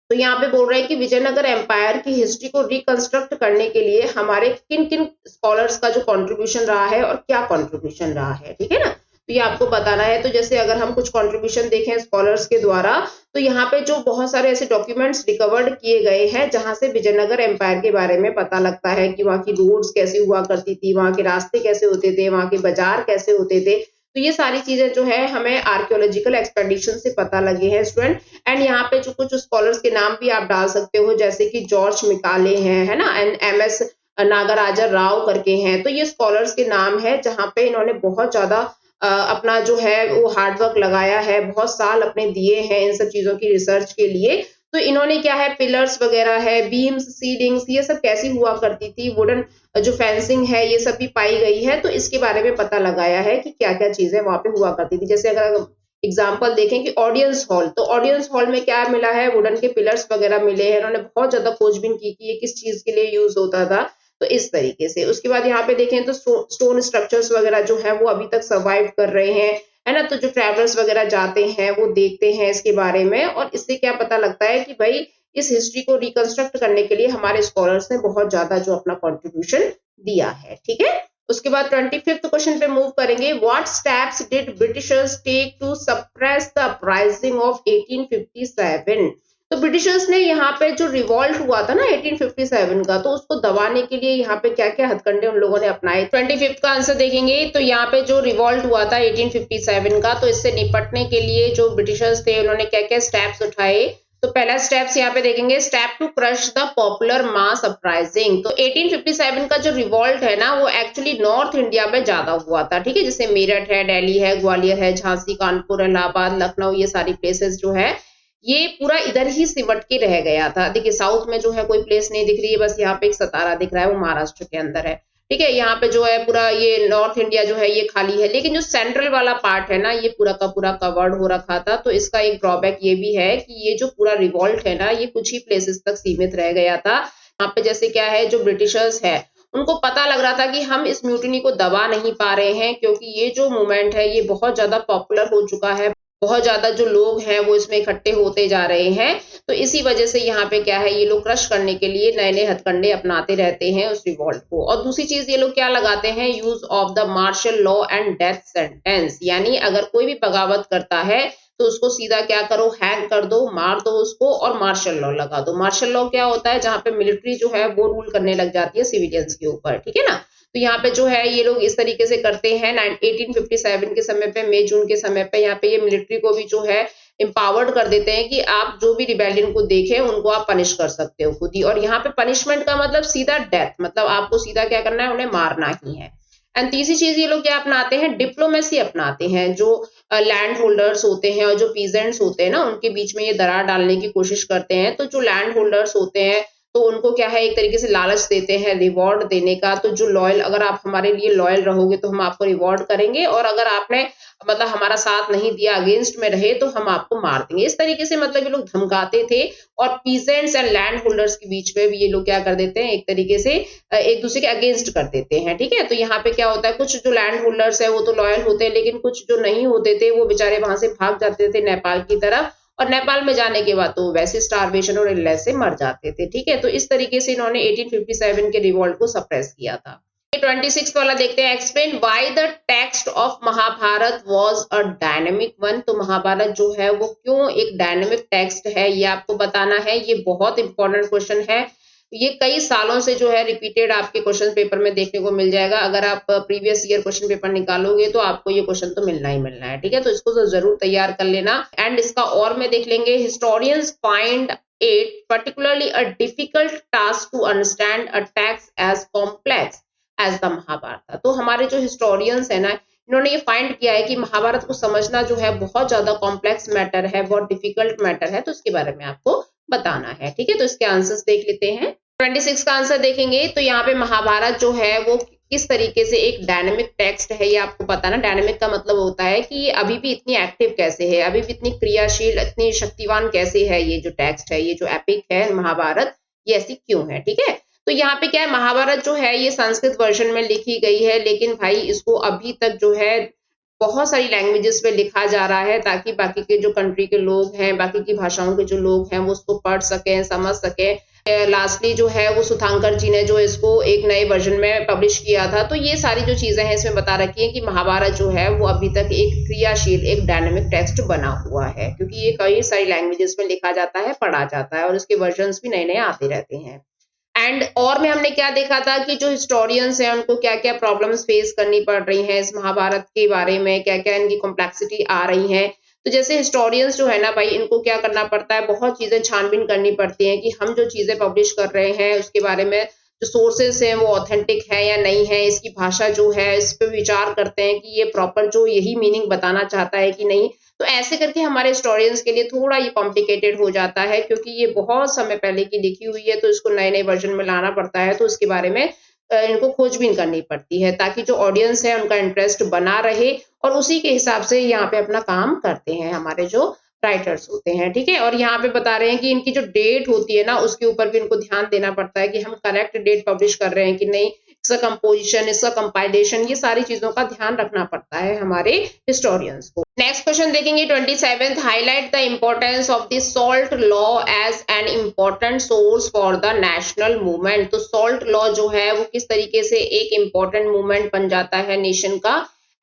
तो यहाँ पे बोल रहे हैं कि विजयनगर एम्पायर की हिस्ट्री को रिकंस्ट्रक्ट करने के लिए हमारे किन किन स्कॉलर्स का जो कंट्रीब्यूशन रहा है और क्या कंट्रीब्यूशन रहा है, ठीक है ना। तो ये आपको बताना है। तो जैसे अगर हम कुछ कंट्रीब्यूशन देखें स्कॉलर्स के द्वारा, तो यहाँ पे जो बहुत सारे ऐसे डॉक्यूमेंट्स रिकवर्ड किए गए हैं जहां से विजयनगर एम्पायर के बारे में पता लगता है कि वहाँ की रोड्स कैसी हुआ करती थी, वहाँ के रास्ते कैसे होते थे, वहाँ के बाजार कैसे होते थे। तो ये सारी चीजें जो है हमें आर्कियोलॉजिकल एक्सपेडिशन से पता लगे हैं स्टूडेंट। एंड यहाँ पे जो कुछ स्कॉलर्स के नाम भी आप डाल सकते हो, जैसे कि जॉर्ज मिकाले हैं, है ना, एंड MS नागराजा राव करके हैं। तो ये स्कॉलर्स के नाम है जहाँ पे इन्होंने बहुत ज्यादा अपना जो है वो हार्डवर्क लगाया है, बहुत साल अपने दिए हैं इन सब चीजों की रिसर्च के लिए। तो इन्होंने क्या है, पिलर्स वगैरह है, बीम्स, सीलिंग्स, ये सब कैसी हुआ करती थी, वुडन जो फेंसिंग है, ये सब भी पाई गई है। तो इसके बारे में पता लगाया है कि क्या क्या चीजें वहां पे हुआ करती थी। जैसे अगर एग्जाम्पल देखें कि ऑडियंस हॉल, तो ऑडियंस हॉल में क्या मिला है, वुडन के पिलर्स वगैरह मिले हैं। इन्होंने बहुत ज्यादा खोजबीन की कि ये किस चीज के लिए यूज होता था, तो इस तरीके से। उसके बाद यहाँ पे देखें तो स्टोन स्ट्रक्चर्स वगैरह जो है वो अभी तक सर्वाइव कर रहे हैं, है ना। तो जो ट्रैवलर्स वगैरह जाते हैं वो देखते हैं इसके बारे में, और इससे क्या पता लगता है कि भाई इस हिस्ट्री को रिकंस्ट्रक्ट करने के लिए हमारे स्कॉलर्स ने बहुत ज्यादा जो अपना कंट्रीब्यूशन दिया है, ठीक है। उसके बाद 25th क्वेश्चन पे मूव करेंगे। What steps did Britishers take to suppress the uprising of 1857। तो ब्रिटिशर्स ने यहाँ पे जो रिवॉल्ट हुआ था ना 1857 का, तो उसको दबाने के लिए यहाँ पे क्या क्या हथकंडे उन लोगों ने अपनाए। 25th का आंसर देखेंगे तो यहाँ पे जो रिवॉल्ट हुआ था 1857 का, तो इससे निपटने के लिए जो ब्रिटिशर्स थे उन्होंने क्या क्या स्टेप्स उठाए। तो पहला स्टेप्स यहाँ पे देखेंगे, step to crush the popular mass uprising. तो 1857 का जो रिवॉल्ट है ना, वो एक्चुअली नॉर्थ इंडिया में ज्यादा हुआ था, ठीक है। जैसे मेरठ है, दिल्ली है, ग्वालियर है, झांसी, कानपुर, इलाहाबाद, लखनऊ, ये सारी प्लेसेस जो है ये पूरा इधर ही सिमट के रह गया था। देखिए साउथ में जो है कोई प्लेस नहीं दिख रही है, बस यहाँ पे एक सतारा दिख रहा है, वो महाराष्ट्र के अंदर है, ठीक है। यहाँ पे जो है पूरा ये नॉर्थ इंडिया जो है ये खाली है, लेकिन जो सेंट्रल वाला पार्ट है ना, ये पूरा का पूरा कवर्ड हो रखा था। तो इसका एक ड्रॉबैक ये भी है कि ये जो पूरा रिवॉल्ट है ना, ये कुछ ही प्लेसेस तक सीमित रह गया था। यहाँ पे जैसे क्या है, जो ब्रिटिशर्स है उनको पता लग रहा था कि हम इस म्यूटिनी को दबा नहीं पा रहे हैं, क्योंकि ये जो मूवमेंट है ये बहुत ज्यादा पॉपुलर हो चुका है, बहुत ज्यादा जो लोग हैं वो इसमें इकट्ठे होते जा रहे हैं। तो इसी वजह से यहाँ पे क्या है, ये लोग क्रश करने के लिए नए नए हथकंडे अपनाते रहते हैं उस रिवॉल्ट को। और दूसरी चीज ये लोग क्या लगाते हैं, use of the martial law and death sentence, यानी अगर कोई भी बगावत करता है तो उसको सीधा क्या करो, हैंग कर दो, मार दो उसको, और मार्शल लॉ लगा दो। मार्शल लॉ क्या होता है, जहां पे मिलिट्री जो है वो रूल करने लग जाती है सिविलियंस के ऊपर, ठीक है ना। तो यहाँ पे जो है ये लोग इस तरीके से करते हैं। 1857 के समय पे, मई जून के समय पे यहाँ पे ये मिलिट्री को भी जो है एम्पावर्ड कर देते हैं कि आप जो भी रिबेलियन को देखें उनको आप पनिश कर सकते हो खुद ही। और यहाँ पे पनिशमेंट का मतलब सीधा डेथ, मतलब आपको सीधा क्या करना है, उन्हें मारना ही है। एंड तीसरी चीज ये लोग क्या अपनाते हैं, डिप्लोमेसी अपनाते हैं। जो लैंड होल्डर्स होते हैं और जो पीजेंट्स होते हैं ना, उनके बीच में ये दरार डालने की कोशिश करते हैं। तो जो लैंड होल्डर्स होते हैं तो उनको क्या है, एक तरीके से लालच देते हैं रिवॉर्ड देने का। तो जो लॉयल, अगर आप हमारे लिए लॉयल रहोगे तो हम आपको रिवॉर्ड करेंगे, और अगर आपने मतलब हमारा साथ नहीं दिया, अगेंस्ट में रहे, तो हम आपको मार देंगे। इस तरीके से मतलब ये लोग धमकाते थे। और पीजेंट्स एंड लैंड होल्डर्स के बीच में भी ये लोग क्या कर देते हैं, एक तरीके से एक दूसरे के अगेंस्ट कर देते हैं, ठीक है। तो यहाँ पे क्या होता है, कुछ जो लैंड होल्डर्स है वो तो लॉयल होते हैं, लेकिन कुछ जो नहीं होते थे वो बेचारे वहां से भाग जाते थे नेपाल की तरफ। और नेपाल में जाने के बाद तो वैसे स्टारवेशन और इलनेस से मर जाते थे, ठीक है। तो इस तरीके से इन्होंने 1857 के रिवॉल्ट को सप्रेस किया था। 26 वाला देखते हैं, explain why the text of Mahabharata was a dynamic one. तो महाभारत जो है वो क्यों एक डायनेमिक टेक्स्ट है, ये आपको बताना है। ये बहुत इंपॉर्टेंट क्वेश्चन है। ये कई सालों से जो है रिपीटेड आपके क्वेश्चन पेपर में देखने को मिल जाएगा। अगर आप प्रीवियस ईयर क्वेश्चन पेपर निकालोगे तो आपको ये क्वेश्चन तो मिलना ही मिलना है, ठीक है। तो इसको तो जरूर तैयार कर लेना। एंड इसका और में देख लेंगे, historians find it particularly a difficult task to understand a text as complex as the Mahabharata. तो हमारे जो हिस्टोरियंस है ना, इन्होंने ये फाइंड किया है कि महाभारत को समझना जो है बहुत ज्यादा कॉम्प्लेक्स मैटर है, बहुत डिफिकल्ट मैटर है। तो इसके बारे में आपको बताना है, ठीक है। तो इसके आंसर्स देख लेते हैं। 26 का आंसर देखेंगे तो यहाँ पे महाभारत जो है वो किस तरीके से एक डायनेमिक टेक्स्ट है, ये आपको बताना। डायनेमिक का मतलब होता है कि ये अभी भी इतनी एक्टिव कैसे है, अभी भी इतनी क्रियाशील, इतनी शक्तिवान कैसे है। ये जो टेक्स्ट है, ये जो एपिक है महाभारत, ये ऐसी क्यों है, ठीक है। तो यहाँ पे क्या है, महाभारत जो है ये संस्कृत वर्जन में लिखी गई है, लेकिन भाई इसको अभी तक जो है बहुत सारी लैंग्वेजेस में लिखा जा रहा है, ताकि बाकी के जो कंट्री के लोग हैं, बाकी की भाषाओं के जो लोग हैं वो उसको पढ़ सकें, समझ सकें। लास्टली जो है वो सुधांकर जी ने जो इसको एक नए वर्जन में पब्लिश किया था। तो ये सारी जो चीजें हैं इसमें बता रखी है कि महाभारत जो है वो अभी तक एक क्रियाशील, एक डायनेमिक टेक्स्ट बना हुआ है, क्योंकि ये कई सारी लैंग्वेजेस में लिखा जाता है, पढ़ा जाता है, और इसके वर्जन्स भी नए नए आते रहते हैं। एंड और में हमने क्या देखा था कि जो हिस्टोरियंस हैं उनको क्या क्या प्रॉब्लम्स फेस करनी पड़ रही हैं इस महाभारत के बारे में, क्या क्या इनकी कॉम्प्लेक्सिटी आ रही है। तो जैसे हिस्टोरियंस जो है ना भाई, इनको क्या करना पड़ता है, बहुत चीजें छानबीन करनी पड़ती हैं कि हम जो चीजें पब्लिश कर रहे हैं उसके बारे में जो सोर्सेस हैं वो ऑथेंटिक है या नहीं है, इसकी भाषा जो है इस पे विचार करते हैं कि ये प्रॉपर जो यही मीनिंग बताना चाहता है कि नहीं। तो ऐसे करके हमारे हिस्टोरियंस के लिए थोड़ा ये कॉम्प्लिकेटेड हो जाता है, क्योंकि ये बहुत समय पहले की लिखी हुई है, तो इसको नए नए वर्जन में लाना पड़ता है। तो इसके बारे में इनको खोजबीन करनी पड़ती है, ताकि जो ऑडियंस है उनका इंटरेस्ट बना रहे, और उसी के हिसाब से यहाँ पे अपना काम करते हैं हमारे जो राइटर्स होते हैं, ठीक है। और यहाँ पे बता रहे हैं कि इनकी जो डेट होती है ना, उसके ऊपर भी इनको ध्यान देना पड़ता है कि हम करेक्ट डेट पब्लिश कर रहे हैं कि नहीं, इसका कंपोजिशन, इसका कंपाइलेशन, ये सारी चीजों का ध्यान रखना पड़ता है हमारे हिस्टोरियंस को। नेक्स्ट क्वेश्चन देखेंगे 27th, highlight the importance of the salt law as an important source for the national movement. तो सॉल्ट लॉ जो है वो किस तरीके से एक इम्पोर्टेंट मूवमेंट बन जाता है नेशन का।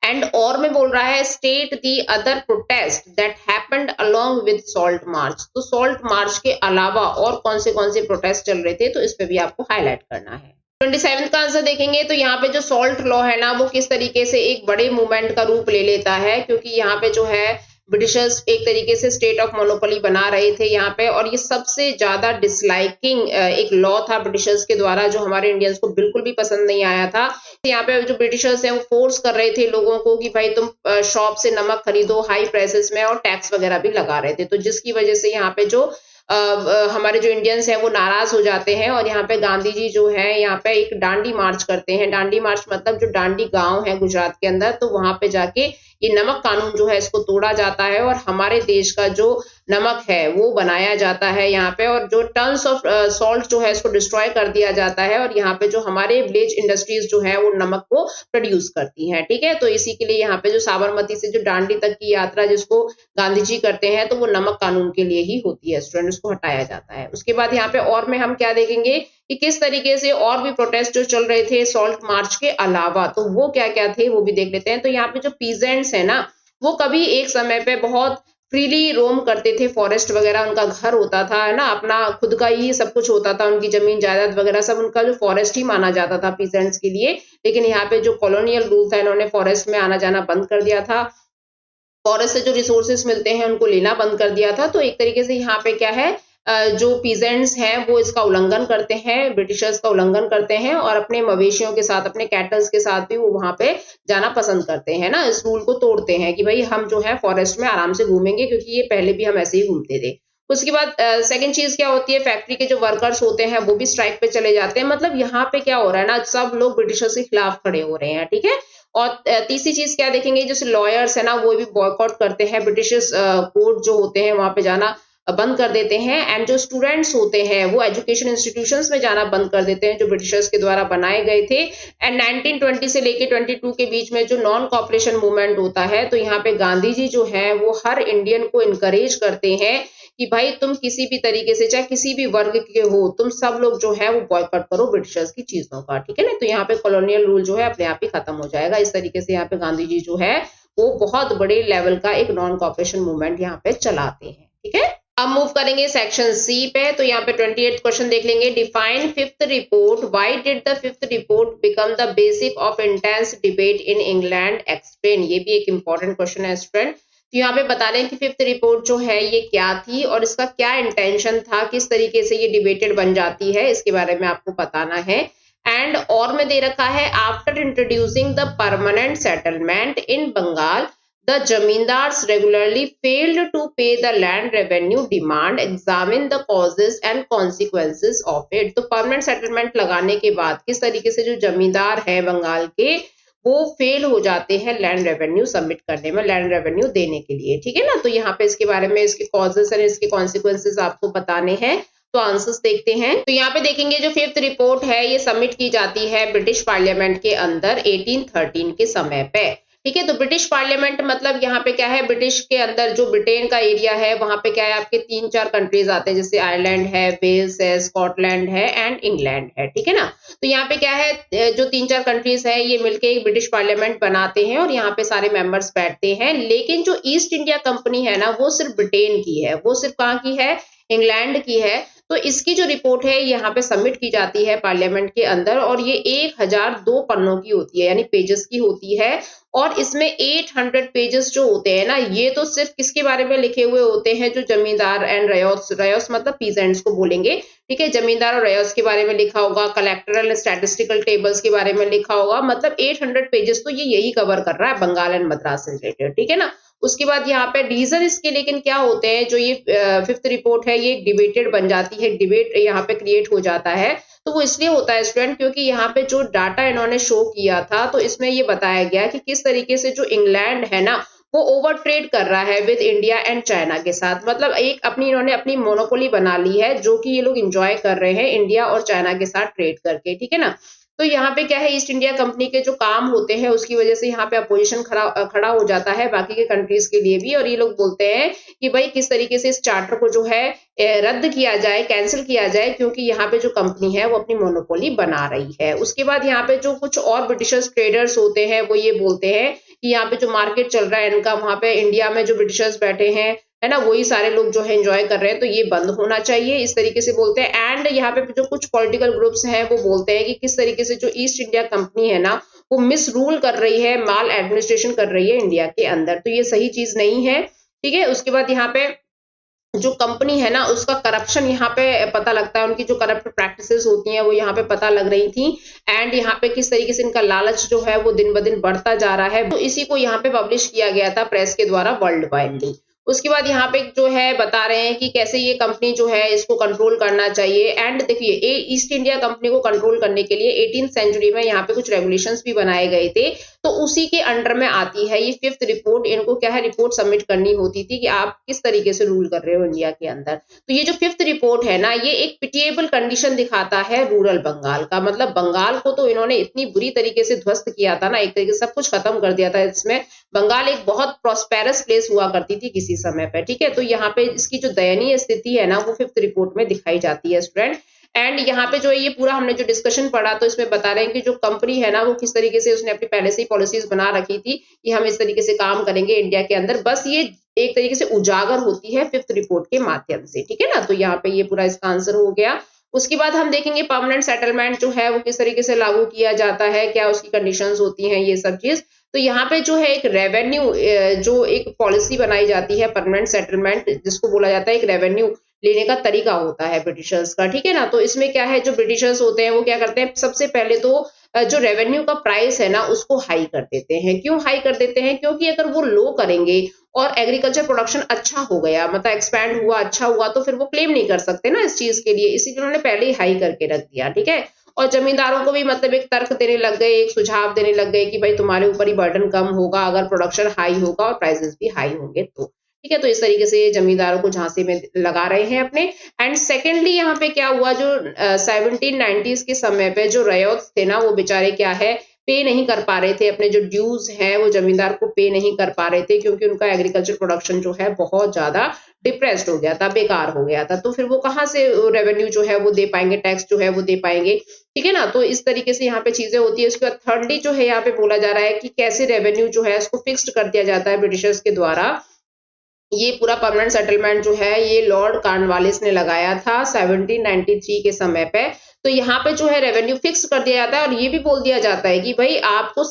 एंड और में बोल रहा है, state the other protest that happened along with salt march. तो सॉल्ट मार्च के अलावा और कौन से प्रोटेस्ट चल रहे थे, तो इस पे भी आपको हाईलाइट करना है। 27 का आंसर देखेंगे तो यहाँ पे जो सॉल्ट लॉ है ना, वो किस तरीके से एक बड़े मूवमेंट का रूप ले लेता है, क्योंकि यहाँ पे जो है ब्रिटिशर्स एक तरीके से स्टेट ऑफ मोनोपोली बना रहे थे यहाँ पे, और ये सबसे ज्यादा डिसलाइकिंग एक लॉ था ब्रिटिशर्स के द्वारा, जो हमारे इंडियंस को बिल्कुल भी पसंद नहीं आया था। यहाँ पे जो ब्रिटिशर्स हैं वो फोर्स कर रहे थे लोगों को कि भाई तुम शॉप से नमक खरीदो हाई प्राइसेस में, और टैक्स वगैरह भी लगा रहे थे। तो जिसकी वजह से यहाँ पे जो हमारे जो इंडियंस हैं वो नाराज हो जाते हैं, और यहाँ पे गांधी जी जो है यहाँ पे एक डांडी मार्च करते हैं। डांडी मार्च मतलब जो डांडी गांव है गुजरात के अंदर, तो वहां पे जाके ये नमक कानून जो है इसको तोड़ा जाता है और हमारे देश का जो नमक है वो बनाया जाता है यहाँ पे, और जो टन्स ऑफ सॉल्ट जो है इसको डिस्ट्रॉय कर दिया जाता है, और यहाँ पे जो हमारे विलेज इंडस्ट्रीज जो है वो नमक को प्रोड्यूस करती हैं। ठीक है, तो इसी के लिए यहाँ पे जो साबरमती से जो दांडी तक की यात्रा जिसको गांधी जी करते हैं तो वो नमक कानून के लिए ही होती है स्टूडेंट, उसको हटाया जाता है। उसके बाद यहाँ पे और में हम क्या देखेंगे कि किस तरीके से और भी प्रोटेस्ट जो चल रहे थे सॉल्ट मार्च के अलावा, तो वो क्या क्या थे वो भी देख लेते हैं। तो यहाँ पे जो पीजेंट्स है ना, वो कभी एक समय पे बहुत फ्रीली रोम करते थे, फॉरेस्ट वगैरह उनका घर होता था, है ना, अपना खुद का ही सब कुछ होता था, उनकी जमीन जायदाद वगैरह सब उनका जो फॉरेस्ट ही माना जाता था पीजेंट्स के लिए। लेकिन यहाँ पे जो कॉलोनियल रूल था इन्होंने फॉरेस्ट में आना जाना बंद कर दिया था, फॉरेस्ट से जो रिसोर्सेस मिलते हैं उनको लेना बंद कर दिया था। तो एक तरीके से यहाँ पे क्या है, जो पीजेंट्स हैं वो इसका उल्लंघन करते हैं, ब्रिटिशर्स का उल्लंघन करते हैं, और अपने मवेशियों के साथ, अपने कैटल्स के साथ भी वो वहां पे जाना पसंद करते हैं ना, इस रूल को तोड़ते हैं कि भाई हम जो है फॉरेस्ट में आराम से घूमेंगे, क्योंकि ये पहले भी हम ऐसे ही घूमते थे। उसके बाद सेकंड चीज क्या होती है, फैक्ट्री के जो वर्कर्स होते हैं वो भी स्ट्राइक पे चले जाते हैं। मतलब यहाँ पे क्या हो रहा है ना, सब लोग ब्रिटिशर्स के खिलाफ खड़े हो रहे हैं। ठीक है, और तीसरी चीज क्या देखेंगे, जैसे लॉयर्स है ना वो भी बॉयकॉट करते हैं, ब्रिटिश कोर्ट जो होते हैं वहां पे जाना बंद कर देते हैं, एंड जो स्टूडेंट्स होते हैं वो एजुकेशन इंस्टीट्यूशंस में जाना बंद कर देते हैं जो ब्रिटिशर्स के द्वारा बनाए गए थे। एंड 1920 से लेके 22 के बीच में जो नॉन कॉपरेशन मूवमेंट होता है, तो यहाँ पे गांधी जी जो है वो हर इंडियन को इनकरेज करते हैं कि भाई तुम किसी भी तरीके से, चाहे किसी भी वर्ग के हो, तुम सब लोग जो है वो बॉयकॉट करो ब्रिटिशर्स की चीजों का। ठीक है ना, तो यहाँ पे कॉलोनियल रूल जो है अपने आप ही खत्म हो जाएगा। इस तरीके से यहाँ पे गांधी जी जो है वो बहुत बड़े लेवल का एक नॉन कॉपरेशन मूवमेंट यहाँ पे चलाते हैं। ठीक है, अब मूव करेंगे सेक्शन सी पे। तो यहाँ पे 28 क्वेश्चन देख लेंगे। Define fifth report, why did the fifth report become the basic of intense debate in England, explain. ये भी एक इंपॉर्टेंट क्वेश्चन है स्टूडेंट। तो यहाँ पे बता रहे हैं कि फिफ्थ रिपोर्ट जो है ये क्या थी और इसका क्या इंटेंशन था, किस तरीके से ये डिबेटेड बन जाती है, इसके बारे में आपको बताना है। एंड और में दे रखा है, after introducing the permanent settlement in Bengal the zamindars regularly failed to pay the land revenue demand, examine the causes and consequences of it। तो परमानेंट सेटलमेंट लगाने के बाद किस तरीके से जो जमींदार है बंगाल के वो फेल हो जाते हैं लैंड रेवेन्यू सबमिट करने में, लैंड रेवेन्यू देने के लिए। ठीक है ना, तो यहाँ पे इसके बारे में, इसके कॉजेस और इसके कॉन्सिक्वेंसेस आपको बताने हैं। तो आंसर्स देखते हैं। तो यहाँ पे देखेंगे जो फिफ्थ रिपोर्ट है ये सबमिट की जाती है ब्रिटिश पार्लियामेंट के अंदर 1813 के समय पे। ठीक है, तो ब्रिटिश पार्लियामेंट मतलब यहाँ पे क्या है, ब्रिटिश के अंदर जो ब्रिटेन का एरिया है वहां पे क्या है, आपके 3-4 कंट्रीज आते हैं, जैसे आयरलैंड है, वेल्स है, स्कॉटलैंड है एंड इंग्लैंड है। ठीक है ना, तो यहाँ पे क्या है, जो 3-4 कंट्रीज है ये मिलके एक ब्रिटिश पार्लियामेंट बनाते हैं और यहाँ पे सारे मेंबर्स बैठते हैं। लेकिन जो ईस्ट इंडिया कंपनी है ना वो सिर्फ ब्रिटेन की है, वो सिर्फ कहाँ की है, इंग्लैंड की है। तो इसकी जो रिपोर्ट है यहाँ पे सबमिट की जाती है पार्लियामेंट के अंदर, और ये 1002 पन्नों की होती है, यानी पेजेस की होती है। और इसमें 800 पेजेस जो होते हैं ना, ये तो सिर्फ किसके बारे में लिखे हुए होते हैं, जो जमींदार एंड रयोस, रयोस मतलब पीजेंट्स को बोलेंगे। ठीक है, जमींदार और रयोस के बारे में लिखा होगा, कलेक्टरल एंड स्टैटिस्टिकल टेबल्स के बारे में लिखा होगा। मतलब 800 पेजेस तो ये यही कवर कर रहा है बंगाल एंड मद्रास से रिलेटेड। ठीक है ना, उसके बाद यहाँ पे रीजन इसके लेकिन क्या होते हैं, जो ये फिफ्थ रिपोर्ट है ये डिबेटेड बन जाती है, डिबेट यहाँ पे क्रिएट हो जाता है। तो वो इसलिए होता है स्टूडेंट क्योंकि यहाँ पे जो डाटा इन्होंने शो किया था तो इसमें ये बताया गया कि किस तरीके से जो इंग्लैंड है ना वो ओवर ट्रेड कर रहा है विद इंडिया एंड चाइना के साथ। मतलब एक अपनी इन्होंने अपनी मोनोपोली बना ली है जो कि ये लोग एंजॉय कर रहे हैं इंडिया और चाइना के साथ ट्रेड करके। ठीक है ना, तो यहाँ पे क्या है, ईस्ट इंडिया कंपनी के जो काम होते हैं उसकी वजह से यहाँ पे अपोजिशन खड़ा हो जाता है बाकी के कंट्रीज के लिए भी, और ये लोग बोलते हैं कि भाई किस तरीके से इस चार्टर को जो है रद्द किया जाए, कैंसिल किया जाए, क्योंकि यहाँ पे जो कंपनी है वो अपनी मोनोपोली बना रही है। उसके बाद यहाँ पे जो कुछ और ब्रिटिशर्स ट्रेडर्स होते हैं वो ये बोलते हैं कि यहाँ पे जो मार्केट चल रहा है इनका, वहां पे इंडिया में जो ब्रिटिशर्स बैठे हैं है ना, वही सारे लोग जो है एंजॉय कर रहे हैं, तो ये बंद होना चाहिए, इस तरीके से बोलते हैं। एंड यहाँ पे जो कुछ पॉलिटिकल ग्रुप्स हैं वो बोलते हैं कि किस तरीके से जो ईस्ट इंडिया कंपनी है ना वो मिस रूल कर रही है, माल एडमिनिस्ट्रेशन कर रही है इंडिया के अंदर, तो ये सही चीज नहीं है। ठीक है, उसके बाद यहाँ पे जो कंपनी है ना उसका करप्शन यहाँ पे पता लगता है, उनकी जो करप्ट प्रैक्टिसेस होती हैं वो यहाँ पे पता लग रही थी। एंड यहाँ पे किस तरीके से इनका लालच जो है वो दिन ब दिन बढ़ता जा रहा है, तो इसी को यहाँ पे पब्लिश किया गया था प्रेस के द्वारा वर्ल्ड वाइडली। उसके बाद यहाँ पे जो है बता रहे हैं कि कैसे ये कंपनी जो है इसको कंट्रोल करना चाहिए। एंड देखिए ईस्ट इंडिया कंपनी को कंट्रोल करने के लिए 18th सेंचुरी में यहाँ पे कुछ रेगुलेशंस भी बनाए गए थे तो उसी के अंडर में आती है ये 5th रिपोर्ट। इनको क्या है, रिपोर्ट सबमिट करनी होती थी कि आप किस तरीके से रूल कर रहे हो इंडिया के अंदर। तो ये जो 5th रिपोर्ट है ना, ये एक पिटिएबल कंडीशन दिखाता है रूरल बंगाल का। मतलब बंगाल को तो इन्होंने इतनी बुरी तरीके से ध्वस्त किया था ना, एक तरीके से सब कुछ खत्म कर दिया था इसमें। बंगाल एक बहुत प्रॉस्पेरस प्लेस हुआ करती थी किसी समय पे, ठीक है। तो यहाँ पे इसकी जो दयनीय स्थिति है ना, वो 5th रिपोर्ट में दिखाई जाती है स्टूडेंट। एंड यहाँ पे जो है ये पूरा हमने जो डिस्कशन पढ़ा, तो इसमें बता रहे हैं कि जो कंपनी है ना, वो किस तरीके से उसने अपनी पहले से ही पॉलिसीज बना रखी थी कि हम इस तरीके से काम करेंगे इंडिया के अंदर। बस ये एक तरीके से उजागर होती है 5th रिपोर्ट के माध्यम से, ठीक है ना। तो यहाँ पे ये पूरा इसका आंसर हो गया। उसके बाद हम देखेंगे परमानेंट सेटलमेंट जो है वो किस तरीके से लागू किया जाता है, क्या उसकी कंडीशंस होती हैं, ये सब चीज। तो यहाँ पे जो है एक रेवेन्यू, जो एक पॉलिसी बनाई जाती है परमानेंट सेटलमेंट, जिसको बोला जाता है एक रेवेन्यू लेने का तरीका होता है ब्रिटिशर्स का, ठीक है ना। तो इसमें क्या है, जो ब्रिटिशर्स होते हैं वो क्या करते हैं, सबसे पहले तो जो रेवेन्यू का प्राइस है ना, उसको हाई कर देते हैं। क्यों हाई कर देते हैं? क्योंकि अगर वो लो करेंगे और एग्रीकल्चर प्रोडक्शन अच्छा हो गया, मतलब एक्सपैंड हुआ, अच्छा हुआ, तो फिर वो क्लेम नहीं कर सकते ना इस चीज के लिए, इसीलिए उन्होंने पहले ही हाई करके रख दिया, ठीक है। और जमींदारों को भी मतलब एक तर्क देने लग गए, एक सुझाव देने लग गए कि भाई तुम्हारे ऊपर ही बर्डन कम होगा अगर प्रोडक्शन हाई होगा और प्राइसेस भी हाई होंगे तो, ठीक है। तो इस तरीके से जमींदारों को झांसे में लगा रहे हैं अपने। एंड सेकेंडली यहाँ पे क्या हुआ, जो 1790s के समय पे जो रयोट्स थे ना, वो बेचारे क्या है, पे नहीं कर पा रहे थे, अपने जो ड्यूज हैं वो जमींदार को पे नहीं कर पा रहे थे, क्योंकि उनका एग्रीकल्चर प्रोडक्शन जो है बहुत ज्यादा डिप्रेस्ड हो गया था, बेकार हो गया था। तो फिर वो कहाँ से रेवेन्यू जो है वो दे पाएंगे, टैक्स जो है वो दे पाएंगे, ठीक है ना। तो इस तरीके से यहाँ पे चीजें होती है। उसके बाद थर्डली जो है यहाँ पे बोला जा रहा है कि कैसे रेवेन्यू जो है उसको फिक्स्ड कर दिया जाता है ब्रिटिशर्स के द्वारा। ये पूरा परमानेंट सेटलमेंट जो है ये लॉर्ड कॉर्नवालिस ने लगाया था 1793 के समय पे। तो यहाँ पे जो है रेवेन्यू फिक्स कर दिया जाता है और ये भी बोल दिया जाता है कि भाई आपको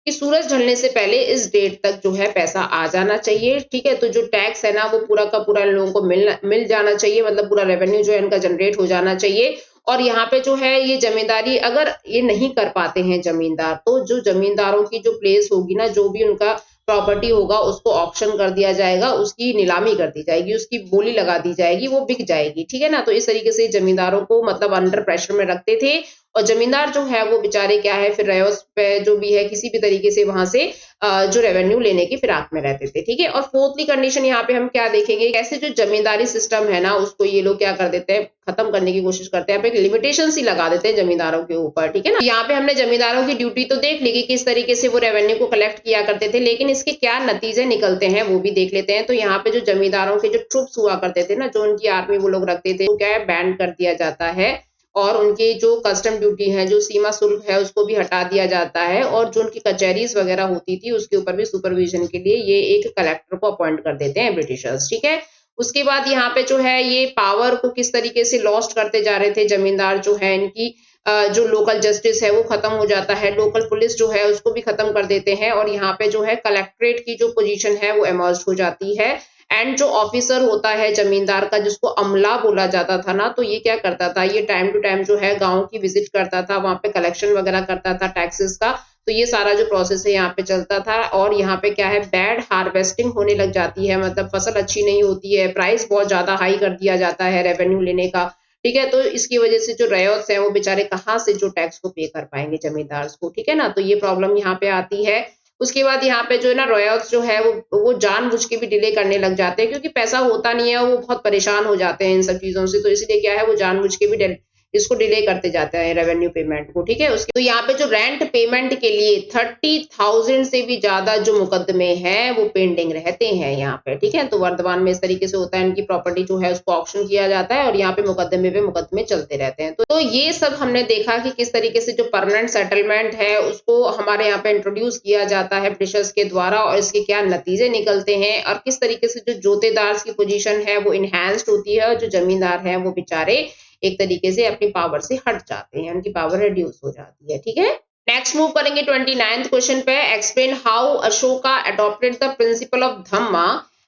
कि सूरज ढलने से पहले इस डेट तक जो है पैसा आ जाना चाहिए, ठीक है। तो जो टैक्स है ना वो पूरा का पूरा इन लोगों को मिल जाना चाहिए, मतलब पूरा रेवेन्यू जो है इनका जनरेट हो जाना चाहिए। और यहाँ पे जो है ये जमींदारी अगर ये नहीं कर पाते हैं जमींदार, तो जो जमींदारों की जो प्लेस होगी ना, जो भी उनका प्रॉपर्टी होगा उसको ऑक्शन कर दिया जाएगा, उसकी नीलामी कर दी जाएगी, उसकी बोली लगा दी जाएगी, वो बिक जाएगी, ठीक है ना। तो इस तरीके से जमींदारों को मतलब अंडर प्रेशर में रखते थे। और जमींदार जो है वो बेचारे क्या है, फिर रयोस पे जो भी है किसी भी तरीके से वहां से जो रेवेन्यू लेने की फिराक में रहते थे, ठीक है। और फोर्थली कंडीशन यहाँ पे हम क्या देखेंगे, कैसे जो जमींदारी सिस्टम है ना उसको ये लोग क्या कर देते हैं, खत्म करने की कोशिश करते हैं, एक लिमिटेशन ही लगा देते हैं जमींदारों के ऊपर, ठीक है ना। यहाँ पे हमने जमींदारों की ड्यूटी तो देख ली कि किस तरीके से वो रेवेन्यू को कलेक्ट किया करते थे, लेकिन इसके क्या नतीजे निकलते हैं वो भी देख लेते हैं। तो यहाँ पे जो जमींदारों के जो ट्रुप्स हुआ करते थे ना, जो उनकी आर्मी वो लोग रखते थे, वो क्या है, बैन कर दिया जाता है। और उनकी जो कस्टम ड्यूटी है, जो सीमा शुल्क है, उसको भी हटा दिया जाता है। और जो उनकी कचहरीज वगैरह होती थी उसके ऊपर भी सुपरविजन के लिए ये एक कलेक्टर को अपॉइंट कर देते हैं ब्रिटिशर्स, ठीक है। उसके बाद यहाँ पे जो है ये पावर को किस तरीके से लॉस्ट करते जा रहे थे जमींदार जो है, इनकी जो लोकल जस्टिस है वो खत्म हो जाता है, लोकल पुलिस जो है उसको भी खत्म कर देते हैं। और यहाँ पे जो है कलेक्ट्रेट की जो पोजीशन है वो एमर्ज हो जाती है। एंड जो ऑफिसर होता है जमींदार का, जिसको अमला बोला जाता था ना, तो ये क्या करता था, ये टाइम टू टाइम जो है गांव की विजिट करता था, वहां पे कलेक्शन वगैरह करता था टैक्सेस का। तो ये सारा जो प्रोसेस है यहाँ पे चलता था। और यहाँ पे क्या है, बैड हार्वेस्टिंग होने लग जाती है, मतलब फसल अच्छी नहीं होती है, प्राइस बहुत ज्यादा हाई कर दिया जाता है रेवेन्यू लेने का, ठीक है। तो इसकी वजह से जो रयोट्स हैं वो बेचारे कहाँ से जो टैक्स को पे कर पाएंगे जमींदार को, ठीक है ना। तो ये प्रॉब्लम यहाँ पे आती है। उसके बाद यहाँ पे जो है ना रॉयल्स जो है वो जानबूझ के भी डिले करने लग जाते हैं, क्योंकि पैसा होता नहीं है, वो बहुत परेशान हो जाते हैं इन सब चीजों से। तो इसलिए क्या है, वो जानबूझ के भी इसको डिले करते जाते हैं रेवेन्यू पेमेंट को, ठीक है। उसके तो यहाँ पे जो रेंट पेमेंट के लिए 30,000 से भी ज्यादा जो मुकदमे हैं वो पेंडिंग रहते हैं यहाँ पे, ठीक है। तो वर्तमान में इस तरीके से होता है, इनकी प्रॉपर्टी जो है उसको ऑक्शन किया जाता है और यहाँ पे मुकदमे चलते रहते हैं। तो ये सब हमने देखा कि किस तरीके से जो परमानेंट सेटलमेंट है उसको हमारे यहाँ पे इंट्रोड्यूस किया जाता है ब्रिटिशर्स के द्वारा, और इसके क्या नतीजे निकलते हैं, और किस तरीके से जो जोतेदार की पोजीशन है वो इनहैंस्ड होती है, और जो जमींदार है वो बेचारे एक तरीके से अपनी पावर से हट जाते हैं, उनकी पावर रिड्यूस हो जाती है, ठीक है। नेक्स्ट मूव करेंगे 29th क्वेश्चन पे। Explain how Ashoka adopted the principle of Dhamma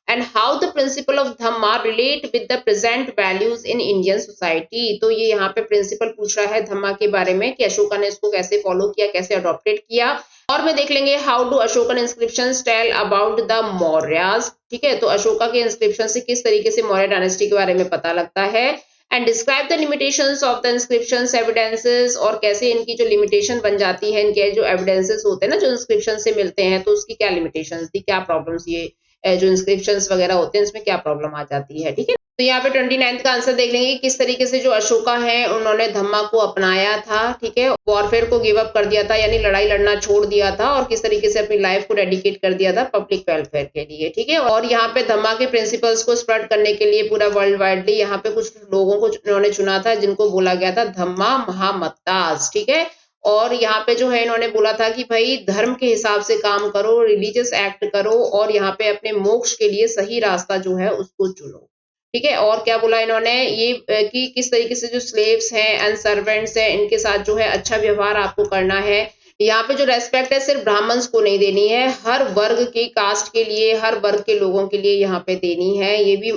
and how the principle of Dhamma relate with the present values in Indian society. तो ये यहाँ पे प्रिंसिपल पूछ रहा है धम्मा के बारे में कि अशोका ने इसको कैसे फॉलो किया, कैसे अडॉप्टेड किया। और में देख लेंगे how do Ashokan inscriptions tell about the Mauryas, ठीक है। तो अशोका के इंस्क्रिप्शन से किस तरीके से मौर्य डायनेस्टी के बारे में पता लगता है। And describe the limitations of the inscriptions evidences, और कैसे इनकी जो लिमिटेशन बन जाती है, इनके जो एविडेंसेस होते हैं ना जो इंस्क्रिप्शन से मिलते हैं, तो उसकी क्या लिमिटेशंस थी, क्या प्रॉब्लम्स ये जो इंस्क्रिप्शंस वगैरह होते हैं इसमें क्या प्रॉब्लम आ जाती है, ठीक है। तो यहाँ पे 29 का आंसर देख लेंगे, किस तरीके से जो अशोका है उन्होंने धम्मा को अपनाया था, ठीक है, वॉरफेयर को गिव अप कर दिया था, यानी लड़ाई लड़ना छोड़ दिया था, और किस तरीके से अपनी लाइफ को डेडिकेट कर दिया था पब्लिक वेलफेयर के लिए, ठीक है। और यहाँ पे धम्मा के प्रिंसिपल्स को स्प्रेड करने के लिए पूरा वर्ल्ड वाइडली यहाँ पे कुछ लोगों को इन्होंने चुना था जिनको बोला गया था धम्मा महामत्ताज, ठीक है। और यहाँ पे जो है इन्होंने बोला था कि भाई धर्म के हिसाब से काम करो, रिलीजियस एक्ट करो, और यहाँ पे अपने मोक्ष के लिए सही रास्ता जो है उसको चुनो, ठीक है। और क्या बोला इन्होंने ये कि किस तरीके से जो स्लेव्स हैं एंड सर्वेंट्स हैं इनके साथ जो है अच्छा व्यवहार आपको करना है। यहाँ पे जो रेस्पेक्ट है सिर्फ ब्राह्मण्स को नहीं देनी है, हर वर्ग की कास्ट के लिए, हर वर्ग के लोगों के लिए यहाँ पे देनी है। ये भी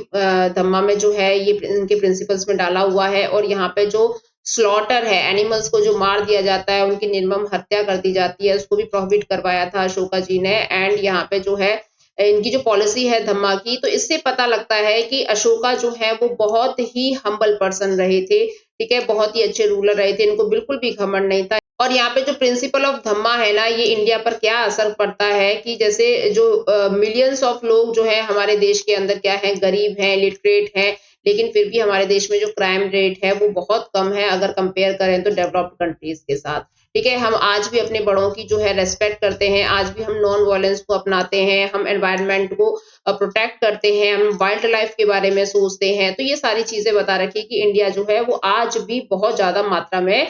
धम्मा में जो है ये इनके प्रिंसिपल्स में डाला हुआ है। और यहाँ पे जो स्लॉटर है, एनिमल्स को जो मार दिया जाता है, उनकी निर्मम हत्या कर दी जाती है, उसको भी प्रोहिबिट करवाया था अशोका जी ने। एंड यहाँ पे जो है इनकी जो पॉलिसी है धम्मा की, तो इससे पता लगता है कि अशोका जो है वो बहुत ही हम्बल पर्सन रहे थे, ठीक है, बहुत ही अच्छे रूलर रहे थे, इनको बिल्कुल भी घमंड नहीं था। और यहाँ पे जो प्रिंसिपल ऑफ धम्मा है ना, ये इंडिया पर क्या असर पड़ता है कि जैसे जो मिलियंस ऑफ लोग जो है हमारे देश के अंदर क्या है, गरीब हैं, लिटरेट हैं, लेकिन फिर भी हमारे देश में जो क्राइम रेट है वो बहुत कम है अगर कंपेयर करें तो डेवलप्ड कंट्रीज के साथ, ठीक है। हम आज भी अपने बड़ों की जो है रेस्पेक्ट करते हैं, आज भी हम नॉन वायलेंस को अपनाते हैं, हम एनवायरनमेंट को प्रोटेक्ट करते हैं, हम वाइल्ड लाइफ के बारे में सोचते हैं। तो ये सारी चीजें बता रखी कि इंडिया जो है वो आज भी बहुत ज्यादा मात्रा में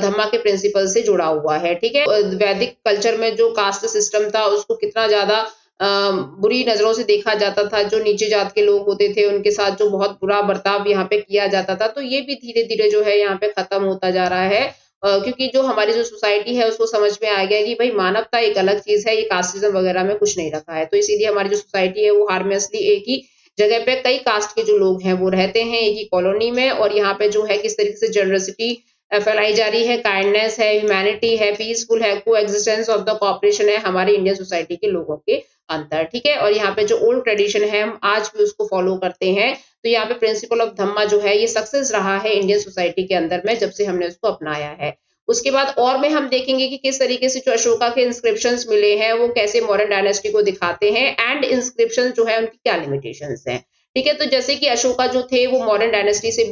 धम्मा के प्रिंसिपल से जुड़ा हुआ है, ठीक है। वैदिक कल्चर में जो कास्ट सिस्टम था उसको कितना ज्यादा बुरी नजरों से देखा जाता था, जो नीचे जात के लोग होते थे उनके साथ जो बहुत बुरा बर्ताव यहाँ पे किया जाता था, तो ये भी धीरे धीरे जो है यहाँ पे खत्म होता जा रहा है। क्योंकि जो हमारी जो सोसाइटी है उसको समझ में आ गया कि भाई मानवता एक अलग चीज है, ये कास्टिज्म वगैरह में कुछ नहीं रखा है। तो इसीलिए हमारी जो सोसाइटी है वो हार्मोनियसली एक ही जगह पे कई कास्ट के जो लोग हैं वो रहते हैं एक ही कॉलोनी में, और यहाँ पे जो है किस तरीके से जनरसिटी फैलाई जा रही है, काइंडनेस है, ह्यूमैनिटी है, पीसफुल है, को एग्जिस्टेंस ऑफ द कॉपरेशन है हमारे इंडियन सोसाइटी के लोगों के अंदर, ठीक है। और यहाँ पे जो ओल्ड ट्रेडिशन है हम आज भी उसको फॉलो करते हैं। तो यहाँ पे प्रिंसिपल ऑफ धम्मा जो है ये सक्सेस रहा है इंडियन सोसाइटी के अंदर में जब से हमने उसको अपनाया है। उसके बाद और में हम देखेंगे कि किस तरीके से जो अशोका के इंस्क्रिप्शंस मिले हैं वो कैसे मॉडर्न डायनेस्टी को दिखाते हैं, एंड इंस्क्रिप्शन जो है उनकी क्या लिमिटेशंस हैं, ठीक है। तो जैसे कि अशोका जो थे वो मॉडर्न डायनेस्टी से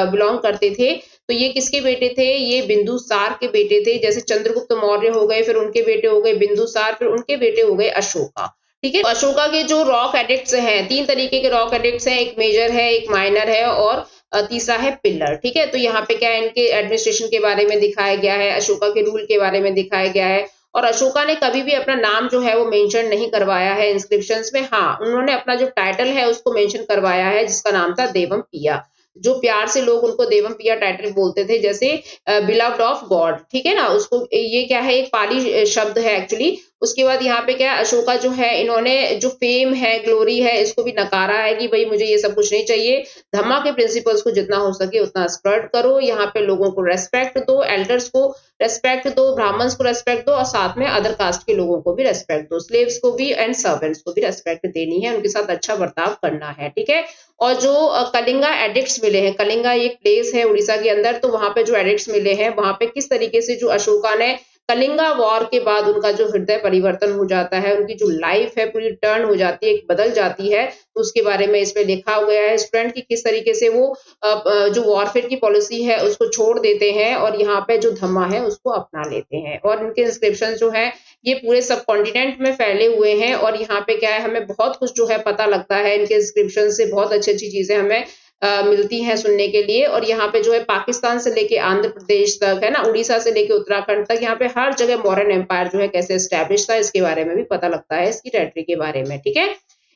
बिलोंग करते थे, तो ये किसके बेटे थे, ये बिंदुसार के बेटे थे। जैसे चंद्रगुप्त मौर्य हो गए, फिर उनके बेटे हो गए बिंदुसार, फिर उनके बेटे हो गए अशोका, ठीक है। अशोका के जो रॉक एडिक्ट्स हैं, तीन तरीके के रॉक एडिक्ट्स हैं, एक मेजर है, एक माइनर है, और तीसरा है पिलर, ठीक है। तो यहाँ पे क्या है, इनके एडमिनिस्ट्रेशन के बारे में दिखाया गया है, अशोका के रूल के बारे में दिखाया गया है। और अशोका ने कभी भी अपना नाम जो है वो मेंशन नहीं करवाया है इंस्क्रिप्शंस में। हाँ, उन्होंने अपना जो टाइटल है उसको मेंशन करवाया है जिसका नाम था देवम पिया, जो प्यार से लोग उनको देवम पिया टाइटल बोलते थे, जैसे बिलव्ड ऑफ गॉड, ठीक है ना। उसको ये क्या है, एक पाली शब्द है एक्चुअली। उसके बाद यहाँ पे क्या है, अशोका जो है इन्होंने जो फेम है, ग्लोरी है, इसको भी नकारा है कि भाई मुझे ये सब कुछ नहीं चाहिए। धम्मा के प्रिंसिपल्स को जितना हो सके उतना स्प्रेड करो, यहाँ पे लोगों को रेस्पेक्ट दो, एल्डर्स को रेस्पेक्ट दो, ब्राह्मण्स को रेस्पेक्ट दो, और साथ में अदर कास्ट के लोगों को भी रेस्पेक्ट दो, स्लेव्स को भी एंड सर्वेंट्स को भी रेस्पेक्ट देनी है, उनके साथ अच्छा बर्ताव करना है, ठीक है। और जो कलिंगा एडिक्ट्स मिले हैं, कलिंगा एक प्लेस है उड़ीसा के अंदर, तो वहां पे जो एडिक्ट्स मिले हैं वहां पे किस तरीके से जो अशोका ने कलिंगा वॉर के बाद उनका जो हृदय परिवर्तन हो जाता है, उनकी जो लाइफ है पूरी टर्न हो जाती है, बदल जाती है, तो उसके बारे में इसमें लिखा गया है स्टूडेंट कि किस तरीके से वो जो वॉरफेयर की पॉलिसी है उसको छोड़ देते हैं और यहाँ पे जो धम्मा है उसको अपना लेते हैं। और इनके इंस्क्रिप्शन जो है ये पूरे सब कॉन्टिनेंट में फैले हुए हैं, और यहाँ पे क्या है, हमें बहुत कुछ जो है पता लगता है इनके इंस्क्रिप्शन से, बहुत अच्छी अच्छी चीजें हमें मिलती हैं सुनने के लिए। और यहाँ पे जो है पाकिस्तान से लेके आंध्र प्रदेश तक है ना, उड़ीसा से लेके उत्तराखंड तक, यहाँ पे हर जगह मौर्यन एम्पायर जो है कैसे एस्टेब्लिश था इसके बारे में भी पता लगता है, इसकी टेरिटरी के बारे में, ठीक है।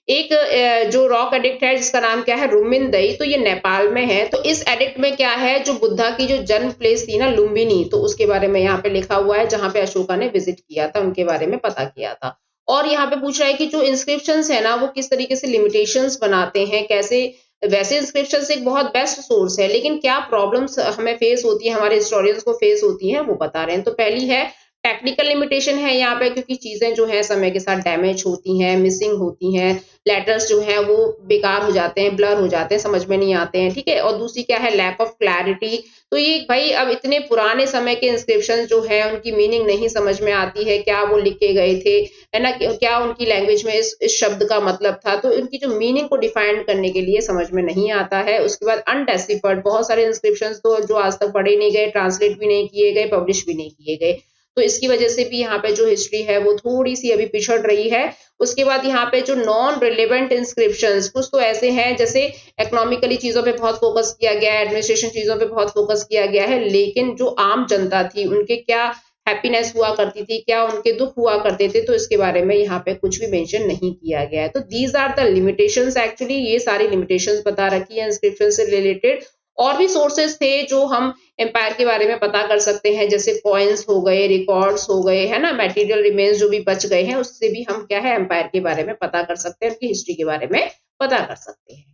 एक जो रॉक एडिक्ट है जिसका नाम क्या है, रुमिन दई, तो ये नेपाल में है। तो इस एडिक्ट में क्या है, जो बुद्धा की जो जन्म प्लेस थी ना लुम्बिनी, तो उसके बारे में यहाँ पे लिखा हुआ है, जहाँ पे अशोका ने विजिट किया था उनके बारे में पता किया था। और यहाँ पे पूछ रहा है कि जो इंस्क्रिप्शंस है ना वो किस तरीके से लिमिटेशंस बनाते हैं, कैसे। वैसे इंस्क्रिप्शंस एक बहुत बेस्ट सोर्स है, लेकिन क्या प्रॉब्लम्स हमें फेस होती है, हमारे हिस्टोरियंस को फेस होती हैं, वो बता रहे हैं। तो पहली है टेक्निकल लिमिटेशन है यहाँ पे, क्योंकि चीजें जो है समय के साथ डैमेज होती हैं, मिसिंग होती हैं, लेटर्स जो है वो बेकार हो जाते हैं, ब्लर हो जाते हैं, समझ में नहीं आते हैं, ठीक है। और दूसरी क्या है, लैक ऑफ क्लैरिटी। तो ये भाई अब इतने पुराने समय के इंस्क्रिप्शन जो है उनकी मीनिंग नहीं समझ में आती है, क्या वो लिख के गए थे, है ना, क्या उनकी लैंग्वेज में इस शब्द का मतलब था, तो उनकी जो मीनिंग को डिफाइन करने के लिए समझ में नहीं आता है। उसके बाद अनडेसिफर्ड, बहुत सारे इंस्क्रिप्शन तो जो आज तक पढ़े नहीं गए, ट्रांसलेट भी नहीं किए गए, पब्लिश भी नहीं किए गए, तो इसकी वजह से भी यहाँ पे जो हिस्ट्री है वो थोड़ी सी अभी पिछड़ रही है। उसके बाद यहाँ पे जो नॉन रिलेवेंट इंस्क्रिप्शंस, कुछ तो ऐसे हैं जैसे इकोनॉमिकली चीजों पे बहुत फोकस किया गया है, एडमिनिस्ट्रेशन चीजों पे बहुत फोकस किया गया है, लेकिन जो आम जनता थी उनके क्या हैप्पीनेस हुआ करती थी, क्या उनके दुख हुआ करते थे, तो इसके बारे में यहाँ पे कुछ भी मेंशन नहीं किया गया है। तो these are the limitations, actually ये सारी लिमिटेशंस बता रखी है इंस्क्रिप्शन से रिलेटेड। और भी सोर्सेस थे जो हम एम्पायर के बारे में पता कर सकते हैं, जैसे कॉइन्स हो गए, रिकॉर्ड्स हो गए, है ना, मटेरियल रिमेन्स जो भी बच गए हैं, उससे भी हम क्या है एम्पायर के बारे में पता कर सकते हैं, उनकी हिस्ट्री के बारे में पता कर सकते हैं।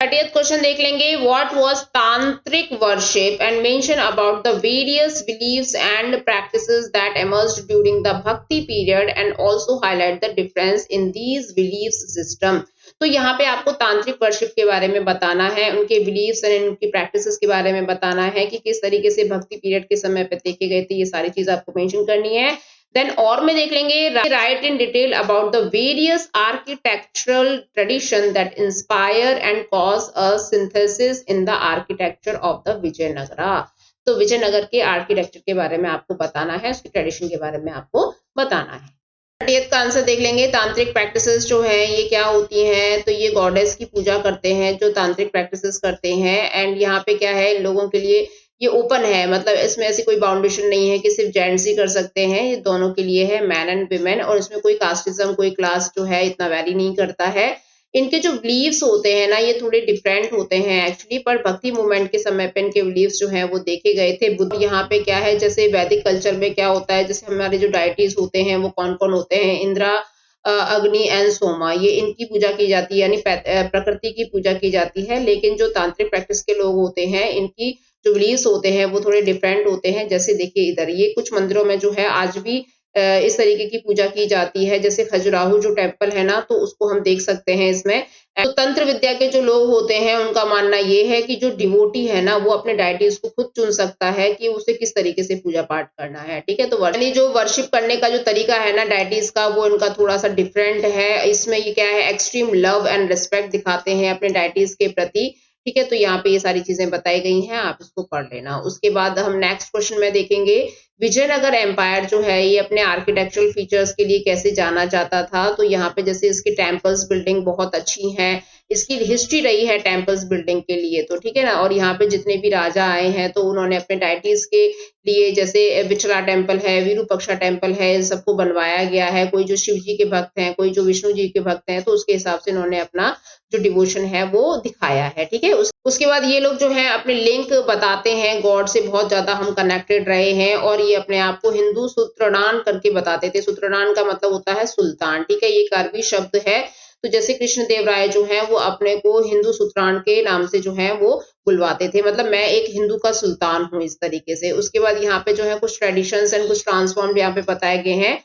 30th क्वेश्चन देख लेंगे, what was tantric worship and mention about the various beliefs and practices that emerged during the bhakti period and also highlight the difference in these belief system. तो यहाँ पे आपको तांत्रिक वर्शिप के बारे में बताना है, उनके बिलीव्स एंड उनकी प्रैक्टिसेस के बारे में बताना है कि किस तरीके से भक्ति पीरियड के समय पे देखे गए थे, ये सारी चीज आपको मेंशन करनी है। देन और में देख लेंगे, right in detail about the various architectural tradition that inspire and cause a synthesis in the architecture of the Vijayanagara. तो विजयनगर के आर्किटेक्चर के बारे में आपको बताना है, उसकी ट्रेडिशन के बारे में आपको बताना है। 30th का आंसर देख लेंगे, तांत्रिक प्रैक्टिसेस जो है ये क्या होती हैं, तो ये गॉडेस की पूजा करते हैं जो तांत्रिक प्रैक्टिसेस करते हैं। एंड यहाँ पे क्या है, लोगों के लिए ये ओपन है, मतलब इसमें ऐसी कोई बाउंडेशन नहीं है कि सिर्फ जेंट्स ही कर सकते हैं, ये दोनों के लिए है, मैन एंड विमेन, और इसमें कोई कास्टिज्म, कोई क्लास जो है इतना वैरी नहीं करता है। इनके जो बिलीव्स होते हैं ना, ये थोड़े डिफरेंट होते हैं एक्चुअली, पर भक्ति मूवमेंट के समय पे इनके बिलीव्स जो हैं वो देखे गए थे। बुद्ध यहाँ पे क्या है, जैसे वैदिक कल्चर में क्या होता है, जैसे हमारे जो डायटीज होते हैं वो कौन कौन होते हैं, इंद्रा, अग्नि एंड सोमा, ये इनकी पूजा की जाती है, यानी प्रकृति की पूजा की जाती है। लेकिन जो तांत्रिक प्रैक्टिस के लोग होते हैं, इनकी जो बिलीव्स होते हैं वो थोड़े डिफरेंट होते हैं। जैसे देखिए इधर ये कुछ मंदिरों में जो है आज भी इस तरीके की पूजा की जाती है, जैसे खजुराहो जो टेम्पल है ना, तो उसको हम देख सकते हैं इसमें। तो तंत्र विद्या के जो लोग होते हैं उनका मानना ये है कि जो डिवोटी है ना, वो अपने डायटीज को खुद चुन सकता है कि उसे किस तरीके से पूजा पाठ करना है, ठीक है। तो यानी जो वर्शिप करने का जो तरीका है ना डायटीज का, वो इनका थोड़ा सा डिफरेंट है। इसमें ये क्या है, एक्सट्रीम लव एंड रिस्पेक्ट दिखाते हैं अपने डायटीज के प्रति, ठीक है। तो यहाँ पे ये सारी चीजें बताई गई हैं, आप इसको पढ़ लेना। उसके बाद हम नेक्स्ट क्वेश्चन में देखेंगे, विजयनगर एम्पायर जो है ये अपने आर्किटेक्चरल फीचर्स के लिए कैसे जाना जाता था। तो यहाँ पे जैसे इसकी टेम्पल्स बिल्डिंग बहुत अच्छी हैं, इसकी हिस्ट्री रही है टेम्पल्स बिल्डिंग के लिए, तो ठीक है ना। और यहाँ पे जितने भी राजा आए हैं तो उन्होंने अपने डायटीज के लिए, जैसे विठला टेम्पल है, विरूपक्षा टेम्पल है, इन सबको बनवाया गया है। कोई जो शिव जी के भक्त हैं, कोई जो विष्णु जी के भक्त हैं, तो उसके हिसाब से इन्होंने अपना जो डिवोशन है वो दिखाया है, ठीक है। उसके बाद ये लोग जो है अपने लिंक बताते हैं, गॉड से बहुत ज्यादा हम कनेक्टेड रहे हैं, और ये अपने आप को हिंदू सूत्रदान करके बताते थे। सूत्रदान का मतलब होता है सुल्तान, ठीक है, ये एक अरबी शब्द है। तो जैसे कृष्ण देव राय जो है वो अपने को हिंदू सुल्तान के नाम से जो है वो बुलवाते थे, मतलब मैं एक हिंदू का सुल्तान हूँ, इस तरीके से। उसके बाद यहाँ पे जो है कुछ ट्रेडिशंस एंड कुछ ट्रांसफॉर्म यहाँ पे बताए गए हैं।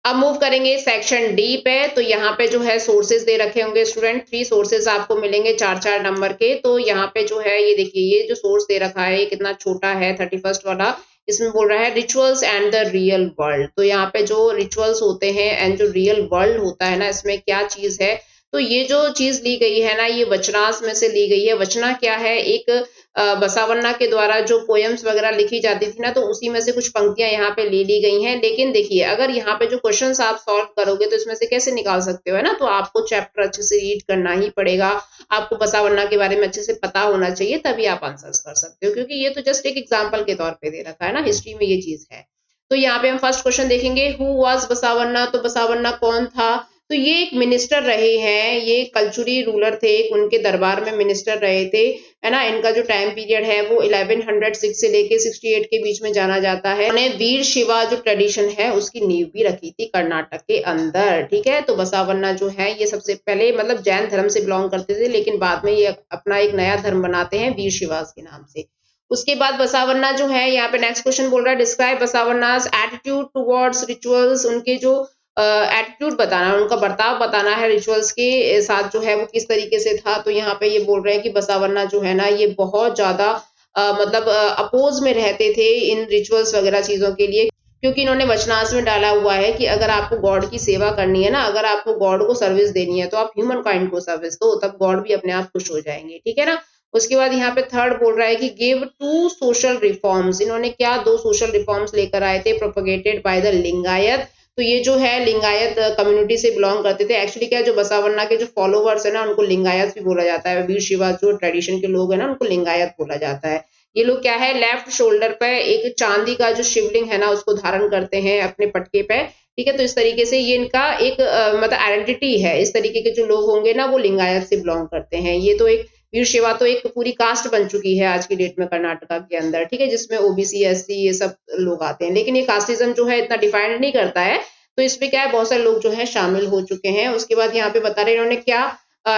अब मूव करेंगे सेक्शन डी पे। तो यहाँ पे जो है सोर्सेज दे रखे होंगे स्टूडेंट, 3 सोर्सेज आपको मिलेंगे 4-4 नंबर के। तो यहाँ पे जो है ये देखिए, ये जो सोर्स दे रखा है ये कितना छोटा है, 31st वाला। इसमें बोल रहा है rituals and the real world. तो यहाँ पे जो रिचुअल्स होते हैं एंड जो रियल वर्ल्ड होता है ना, इसमें क्या चीज है, तो ये जो चीज ली गई है ना, ये वचनास में से ली गई है। वचना क्या है, एक बसावन्ना के द्वारा जो पोएम्स वगैरह लिखी जाती थी ना, तो उसी में से कुछ पंक्तियां यहाँ पे ले ली गई हैं। लेकिन देखिए, अगर यहाँ पे जो क्वेश्चंस आप सॉल्व करोगे तो इसमें से कैसे निकाल सकते हो, है ना। तो आपको चैप्टर अच्छे से रीड करना ही पड़ेगा, आपको बसावन्ना के बारे में अच्छे से पता होना चाहिए, तभी आप आंसर्स कर सकते हो, क्योंकि ये तो जस्ट एक एग्जाम्पल के तौर पर दे रखा है ना, हिस्ट्री में ये चीज है। तो यहाँ पे हम फर्स्ट क्वेश्चन देखेंगे, हु वाज बसावन्ना। तो बसावन्ना कौन था, तो ये एक मिनिस्टर रहे हैं, ये कलचुरी रूलर थे, उनके दरबार में मिनिस्टर रहे थे, है ना। इनका जो टाइम पीरियड है वो 1106 से लेके 68 के बीच में जाना जाता है। उन्होंने वीर शिवा जो ट्रेडिशन है उसकी नींव भी रखी थी कर्नाटक के अंदर, ठीक है। तो बसावन्ना जो है ये सबसे पहले मतलब जैन धर्म से बिलोंग करते थे, लेकिन बाद में ये अपना एक नया धर्म बनाते हैं वीर शिवास के नाम से। उसके बाद बसावन्ना जो है यहाँ पे नेक्स्ट क्वेश्चन बोल रहा है डिस्क्राइब बसावन्नास एटीट्यूड टुवर्ड्स रिचुअल्स, उनके जो एटीट्यूड बताना, उनका बर्ताव बताना है रिचुअल्स के साथ जो है वो किस तरीके से था। तो यहाँ पे ये बोल रहे हैं कि बसावन्ना जो है ना ये बहुत ज्यादा मतलब अपोज में रहते थे इन रिचुअल्स वगैरह चीजों के लिए, क्योंकि इन्होंने वचनांश में डाला हुआ है कि अगर आपको गॉड की सेवा करनी है ना, अगर आपको गॉड को सर्विस देनी है तो आप ह्यूमन काइंड को सर्विस दो, तब गॉड भी अपने आप खुश हो जाएंगे, ठीक है ना। उसके बाद यहाँ पे थर्ड बोल रहा है कि गिव टू सोशल रिफॉर्म्स, इन्होंने क्या दो सोशल रिफॉर्म्स लेकर आए थे प्रोपगेटेड बाय द लिंगायत। तो ये जो है लिंगायत कम्युनिटी से बिलोंग करते थे। एक्चुअली क्या जो बसावन्ना के जो फॉलोवर्स है ना उनको लिंगायत भी बोला जाता है, वीर शिवा जो ट्रेडिशन के लोग है ना उनको लिंगायत बोला जाता है। ये लोग क्या है लेफ्ट शोल्डर पे एक चांदी का जो शिवलिंग है ना उसको धारण करते हैं अपने पटके पे, ठीक है। तो इस तरीके से ये इनका एक मतलब आइडेंटिटी है। इस तरीके के जो लोग होंगे ना वो लिंगायत से बिलोंग करते हैं। ये तो एक वीर शिवा तो एक पूरी कास्ट बन चुकी है आज की डेट में कर्नाटका के अंदर, ठीक है, जिसमें ओबीसी एससी ये सब लोग आते हैं। लेकिन ये कास्टिज्म जो है इतना डिफाइंड नहीं करता है, तो इसमें क्या है बहुत सारे लोग जो है शामिल हो चुके हैं। उसके बाद यहाँ पे बता रहे हैं इन्होंने क्या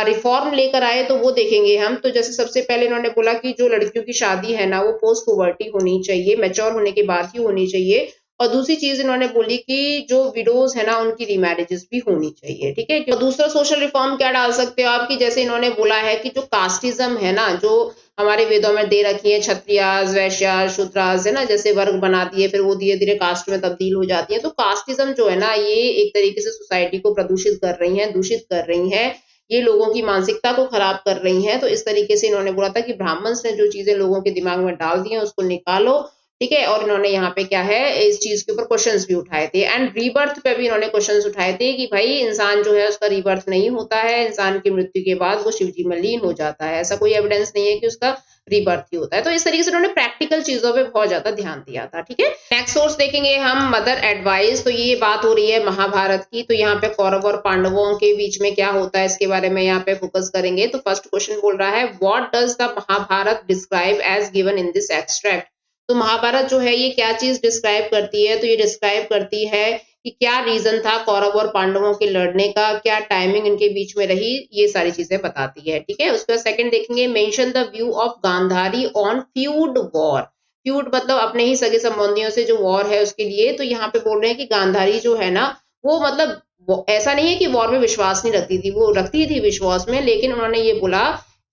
रिफॉर्म लेकर आए, तो वो देखेंगे हम। तो जैसे सबसे पहले इन्होंने बोला कि जो लड़कियों की शादी है ना वो पोस्ट पुबर्टी होनी चाहिए, मैच्योर होने के बाद ही होनी चाहिए। और दूसरी चीज इन्होंने बोली कि जो विडोज है ना उनकी रीमैरिजेस भी होनी चाहिए, ठीक है। और दूसरा सोशल रिफॉर्म क्या डाल सकते हो आपकी, जैसे इन्होंने बोला है कि जो कास्टिज्म है ना जो हमारे वेदों में दे रखी है, क्षत्रियास वैश्यास शूद्रास है ना, जैसे वर्ग बना दिए फिर वो धीरे धीरे कास्ट में तब्दील हो जाती है। तो कास्टिज्म जो है ना ये एक तरीके से सोसाइटी को प्रदूषित कर रही है, दूषित कर रही है, ये लोगों की मानसिकता को खराब कर रही हैं। तो इस तरीके से इन्होंने बोला था कि ब्राह्मण्स ने जो चीजें लोगों के दिमाग में डाल दी हैं उसको निकालो, ठीक है। और इन्होंने यहाँ पे क्या है इस चीज के ऊपर क्वेश्चंस भी उठाए थे। एंड रीबर्थ पे भी इन्होंने क्वेश्चंस उठाए थे कि भाई इंसान जो है उसका रीबर्थ नहीं होता है, इंसान की मृत्यु के बाद वो शिवजी में लीन हो जाता है, ऐसा कोई एविडेंस नहीं है कि उसका रीबर्थ ही होता है। तो इस तरीके से उन्होंने प्रैक्टिकल चीजों पे बहुत ज्यादा ध्यान दिया था, ठीक है। नेक्स्ट सोर्स देखेंगे हम मदर एडवाइस। तो ये बात हो रही है महाभारत की। तो यहाँ पे कौरव और पांडवों के बीच में क्या होता है इसके बारे में यहाँ पे फोकस करेंगे। तो फर्स्ट क्वेश्चन बोल रहा है what does the Mahabharata describe as given in this extract. तो महाभारत जो है ये क्या चीज डिस्क्राइब करती है, तो ये डिस्क्राइब करती है कि क्या रीजन था कौरव और पांडवों के लड़ने का, क्या टाइमिंग इनके बीच में रही, ये सारी चीजें बताती है, ठीक है। उसके बाद सेकंड देखेंगे mention the view of Gandhari on feud war. Feud मतलब अपने ही सगे संबंधियों से जो वॉर है उसके लिए। तो यहाँ पे बोल रहे हैं कि गांधारी जो है ना वो मतलब ऐसा नहीं है कि वॉर में विश्वास नहीं रखती थी, वो रखती थी विश्वास में, लेकिन उन्होंने ये बोला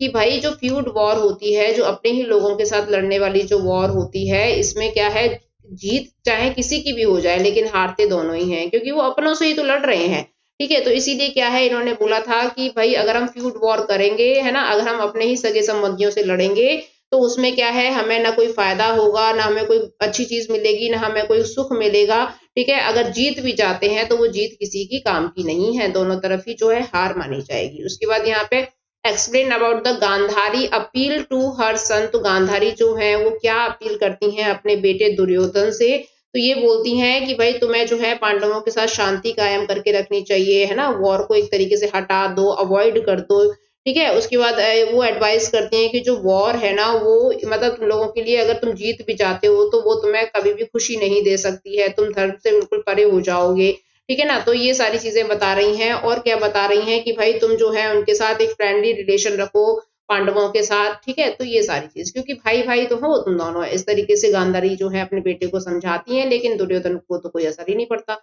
कि भाई जो फ्यूड वॉर होती है, जो अपने ही लोगों के साथ लड़ने वाली जो वॉर होती है, इसमें क्या है जीत चाहे किसी की भी हो जाए लेकिन हारते दोनों ही हैं, क्योंकि वो अपनों से ही तो लड़ रहे हैं, ठीक है। तो इसीलिए क्या है इन्होंने बोला था कि भाई अगर हम फ्यूड वॉर करेंगे है ना, अगर हम अपने ही सगे संबंधियों से लड़ेंगे तो उसमें क्या है हमें ना कोई फायदा होगा, ना हमें कोई अच्छी चीज मिलेगी, ना हमें कोई सुख मिलेगा, ठीक है। अगर जीत भी जाते हैं तो वो जीत किसी की काम की नहीं है, दोनों तरफ ही जो है हार मानी जाएगी। उसके बाद यहाँ पे explain about the Gandhari appeal to her son. तो गांधारी जो है वो क्या अपील करती हैं अपने बेटे दुर्योधन से। तो ये बोलती हैं कि भाई तुम्हें जो है पांडवों के साथ शांति कायम करके रखनी चाहिए, है ना, वॉर को एक तरीके से हटा दो, अवॉइड कर दो, ठीक है। उसके बाद वो एडवाइस करती हैं कि जो वॉर है ना वो मतलब तुम लोगों के लिए अगर तुम जीत भी जाते हो तो वो तुम्हें कभी भी खुशी नहीं दे सकती है, तुम धर्म से बिल्कुल परे हो जाओगे, ठीक है ना। तो ये सारी चीजें बता रही हैं। और क्या बता रही हैं कि भाई तुम जो है उनके साथ एक फ्रेंडली रिलेशन रखो पांडवों के साथ, ठीक है। तो ये सारी चीज क्योंकि भाई भाई तो हो तुम दोनों, इस तरीके से गांधारी जो है अपने बेटे को समझाती हैं, लेकिन दुर्योधन को तो कोई असर ही नहीं पड़ता,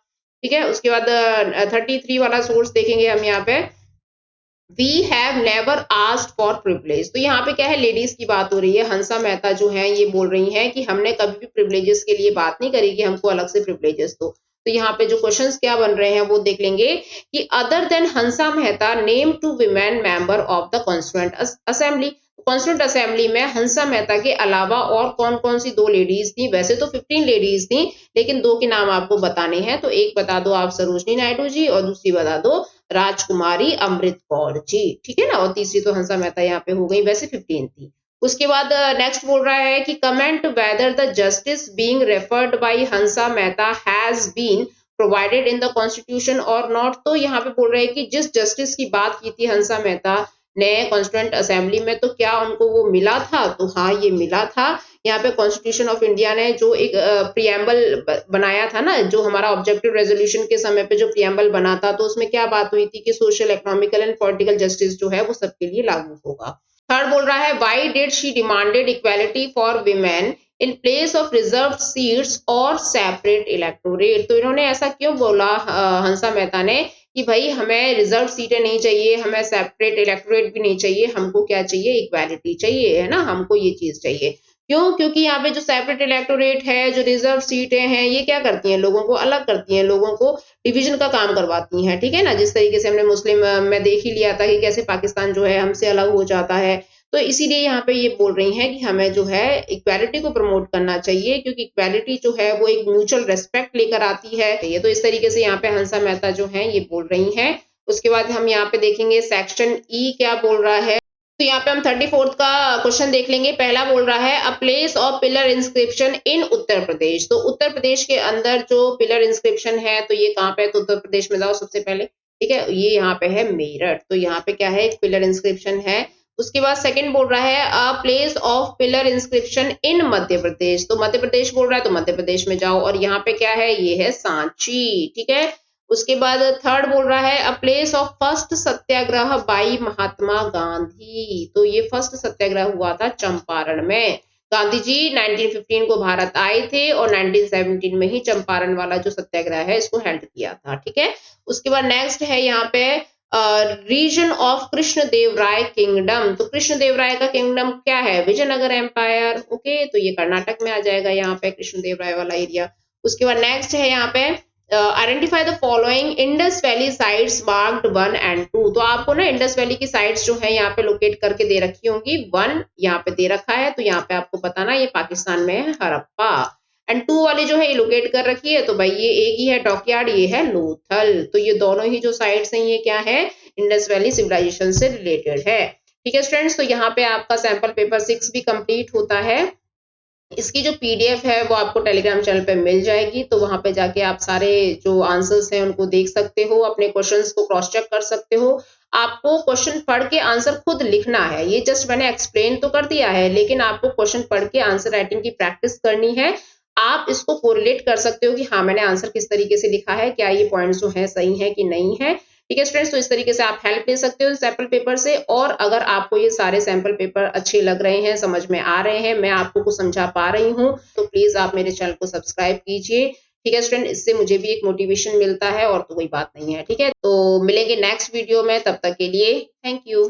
ठीक है। उसके बाद 33 वाला सोर्स देखेंगे हम यहाँ पे we have never asked for privilege. तो यहाँ पे क्या है लेडीज की बात हो रही है। हंसा मेहता जो है ये बोल रही हैं कि हमने कभी भी प्रिविलेजेस के लिए बात नहीं करी कि हमको अलग से प्रिविलेजेस दो। तो यहाँ पे जो क्वेश्चंस क्या बन रहे हैं वो देख लेंगे कि other than Hansa Mehta name two women member of the constituent assembly. Constituent assembly में हंसा मेहता के अलावा और कौन कौन सी दो लेडीज थी, वैसे तो 15 लेडीज थी लेकिन दो के नाम आपको बताने हैं। तो एक बता दो आप सरोजनी नायडू जी और दूसरी बता दो राजकुमारी अमृत कौर जी, ठीक है ना। और तीसरी तो हंसा मेहता यहाँ पे हो गई, वैसे 15 थी। उसके बाद नेक्स्ट बोल रहा है कि comment whether the justice being referred by Hansa Mehta has been provided in the constitution और नॉट। तो यहाँ पे बोल रहे हैं कि जिस जस्टिस की बात की थी हंसा मेहता ने कॉन्स्टिट्यूएंट असेंबली में तो क्या उनको वो मिला था, तो हाँ ये मिला था। यहाँ पे कॉन्स्टिट्यूशन ऑफ इंडिया ने जो एक प्रियम्बल बनाया था ना, जो हमारा ऑब्जेक्टिव रेजोल्यूशन के समय पे जो प्रियम्बल बना था, तो उसमें क्या बात हुई थी कि social economical and political justice जो है वो सबके लिए लागू होगा। थर्ड बोल रहा है why did she demanded equality for women in place of reserve seats और सेपरेट इलेक्टोरेट। तो इन्होंने ऐसा क्यों बोला हंसा मेहता ने कि भाई हमें रिजर्व सीटें नहीं चाहिए, हमें सेपरेट इलेक्टोरेट भी नहीं चाहिए, हमको क्या चाहिए, इक्वालिटी चाहिए, है ना, हमको ये चीज चाहिए। क्यों? क्योंकि यहाँ पे जो सेपरेट इलेक्टोरेट है, जो रिजर्व सीटें हैं, ये क्या करती हैं, लोगों को अलग करती हैं, लोगों को डिवीजन का काम करवाती हैं, ठीक है ना। जिस तरीके से हमने मुस्लिम में देख ही लिया था कि कैसे पाकिस्तान जो है हमसे अलग हो जाता है। तो इसीलिए यहाँ पे ये बोल रही हैं कि हमें जो है इक्वालिटी को प्रमोट करना चाहिए, क्योंकि इक्वालिटी जो है वो एक म्यूचुअल रेस्पेक्ट लेकर आती है। ये तो इस तरीके से यहाँ पे हंसा मेहता जो है ये बोल रही हैं। उसके बाद हम यहाँ पे देखेंगे सेक्शन ई क्या बोल रहा है। तो यहाँ पे हम 34th का क्वेश्चन देख लेंगे। पहला बोल रहा है a place of pillar inscription in Uttar Pradesh. तो उत्तर प्रदेश के अंदर जो पिलर इंस्क्रिप्शन है तो ये कहाँ पे है, तो उत्तर प्रदेश में जाओ सबसे पहले, ठीक है, ये यहाँ पे है मेरठ। तो यहाँ पे क्या है, एक पिलर इंस्क्रिप्शन है। उसके बाद सेकंड बोल रहा है a place of pillar inscription in Madhya Pradesh. तो मध्य प्रदेश बोल रहा है तो मध्य प्रदेश में जाओ, और यहाँ पे क्या है, ये है सांची, ठीक है। उसके बाद थर्ड बोल रहा है a place of first satyagraha by Mahatma Gandhi. तो ये फर्स्ट सत्याग्रह हुआ था चंपारण में। गांधी जी 1915 को भारत आए थे और 1917 में ही चंपारण वाला जो सत्याग्रह है इसको हेल्ड किया था, ठीक है। उसके बाद नेक्स्ट है यहाँ पे reason of Krishna Deva Raya kingdom. तो कृष्ण देव राय का किंगडम क्या है, विजयनगर एम्पायर, ओके। तो ये कर्नाटक में आ जाएगा यहाँ पे कृष्ण देव राय वाला एरिया। उसके बाद नेक्स्ट है यहाँ पे identify the following Indus valley sites marked 1 and 2। तो आपको ना इंडस वैली की साइट्स जो है यहाँ पे लोकेट करके दे रखी होंगी। 1 यहाँ पे दे रखा है तो यहाँ पे आपको बताना ये पाकिस्तान में है हड़प्पा, एंड 2 वाली जो है ये लोकेट कर रखी है तो भाई ये एक ही है डॉकयार्ड, ये है लोथल। तो ये दोनों ही जो साइट्स हैं ये क्या है, इंडस वैली सिविलाइजेशन से रिलेटेड है, ठीक है स्टूडेंट्स। तो यहाँ पे आपका सैंपल पेपर 6 भी कंप्लीट होता है। इसकी जो पीडीएफ है वो आपको टेलीग्राम चैनल पे मिल जाएगी, तो वहां पे जाके आप सारे जो आंसर्स हैं उनको देख सकते हो, अपने क्वेश्चंस को क्रॉस चेक कर सकते हो। आपको क्वेश्चन पढ़ के आंसर खुद लिखना है। ये जस्ट मैंने एक्सप्लेन तो कर दिया है, लेकिन आपको क्वेश्चन पढ़ के आंसर राइटिंग की प्रैक्टिस करनी है। आप इसको कोरिलेट कर सकते हो कि हाँ मैंने आंसर किस तरीके से लिखा है, क्या ये पॉइंट्स जो है सही है कि नहीं है, ठीक है स्टूडेंट्स। तो इस तरीके से आप हेल्प ले सकते हो सैंपल पेपर से। और अगर आपको ये सारे सैंपल पेपर अच्छे लग रहे हैं, समझ में आ रहे हैं, मैं आपको कुछ समझा पा रही हूँ, तो प्लीज आप मेरे चैनल को सब्सक्राइब कीजिए, ठीक है स्टूडेंट। इससे मुझे भी एक मोटिवेशन मिलता है और तो कोई बात नहीं है, ठीक है। तो मिलेंगे नेक्स्ट वीडियो में, तब तक के लिए थैंक यू।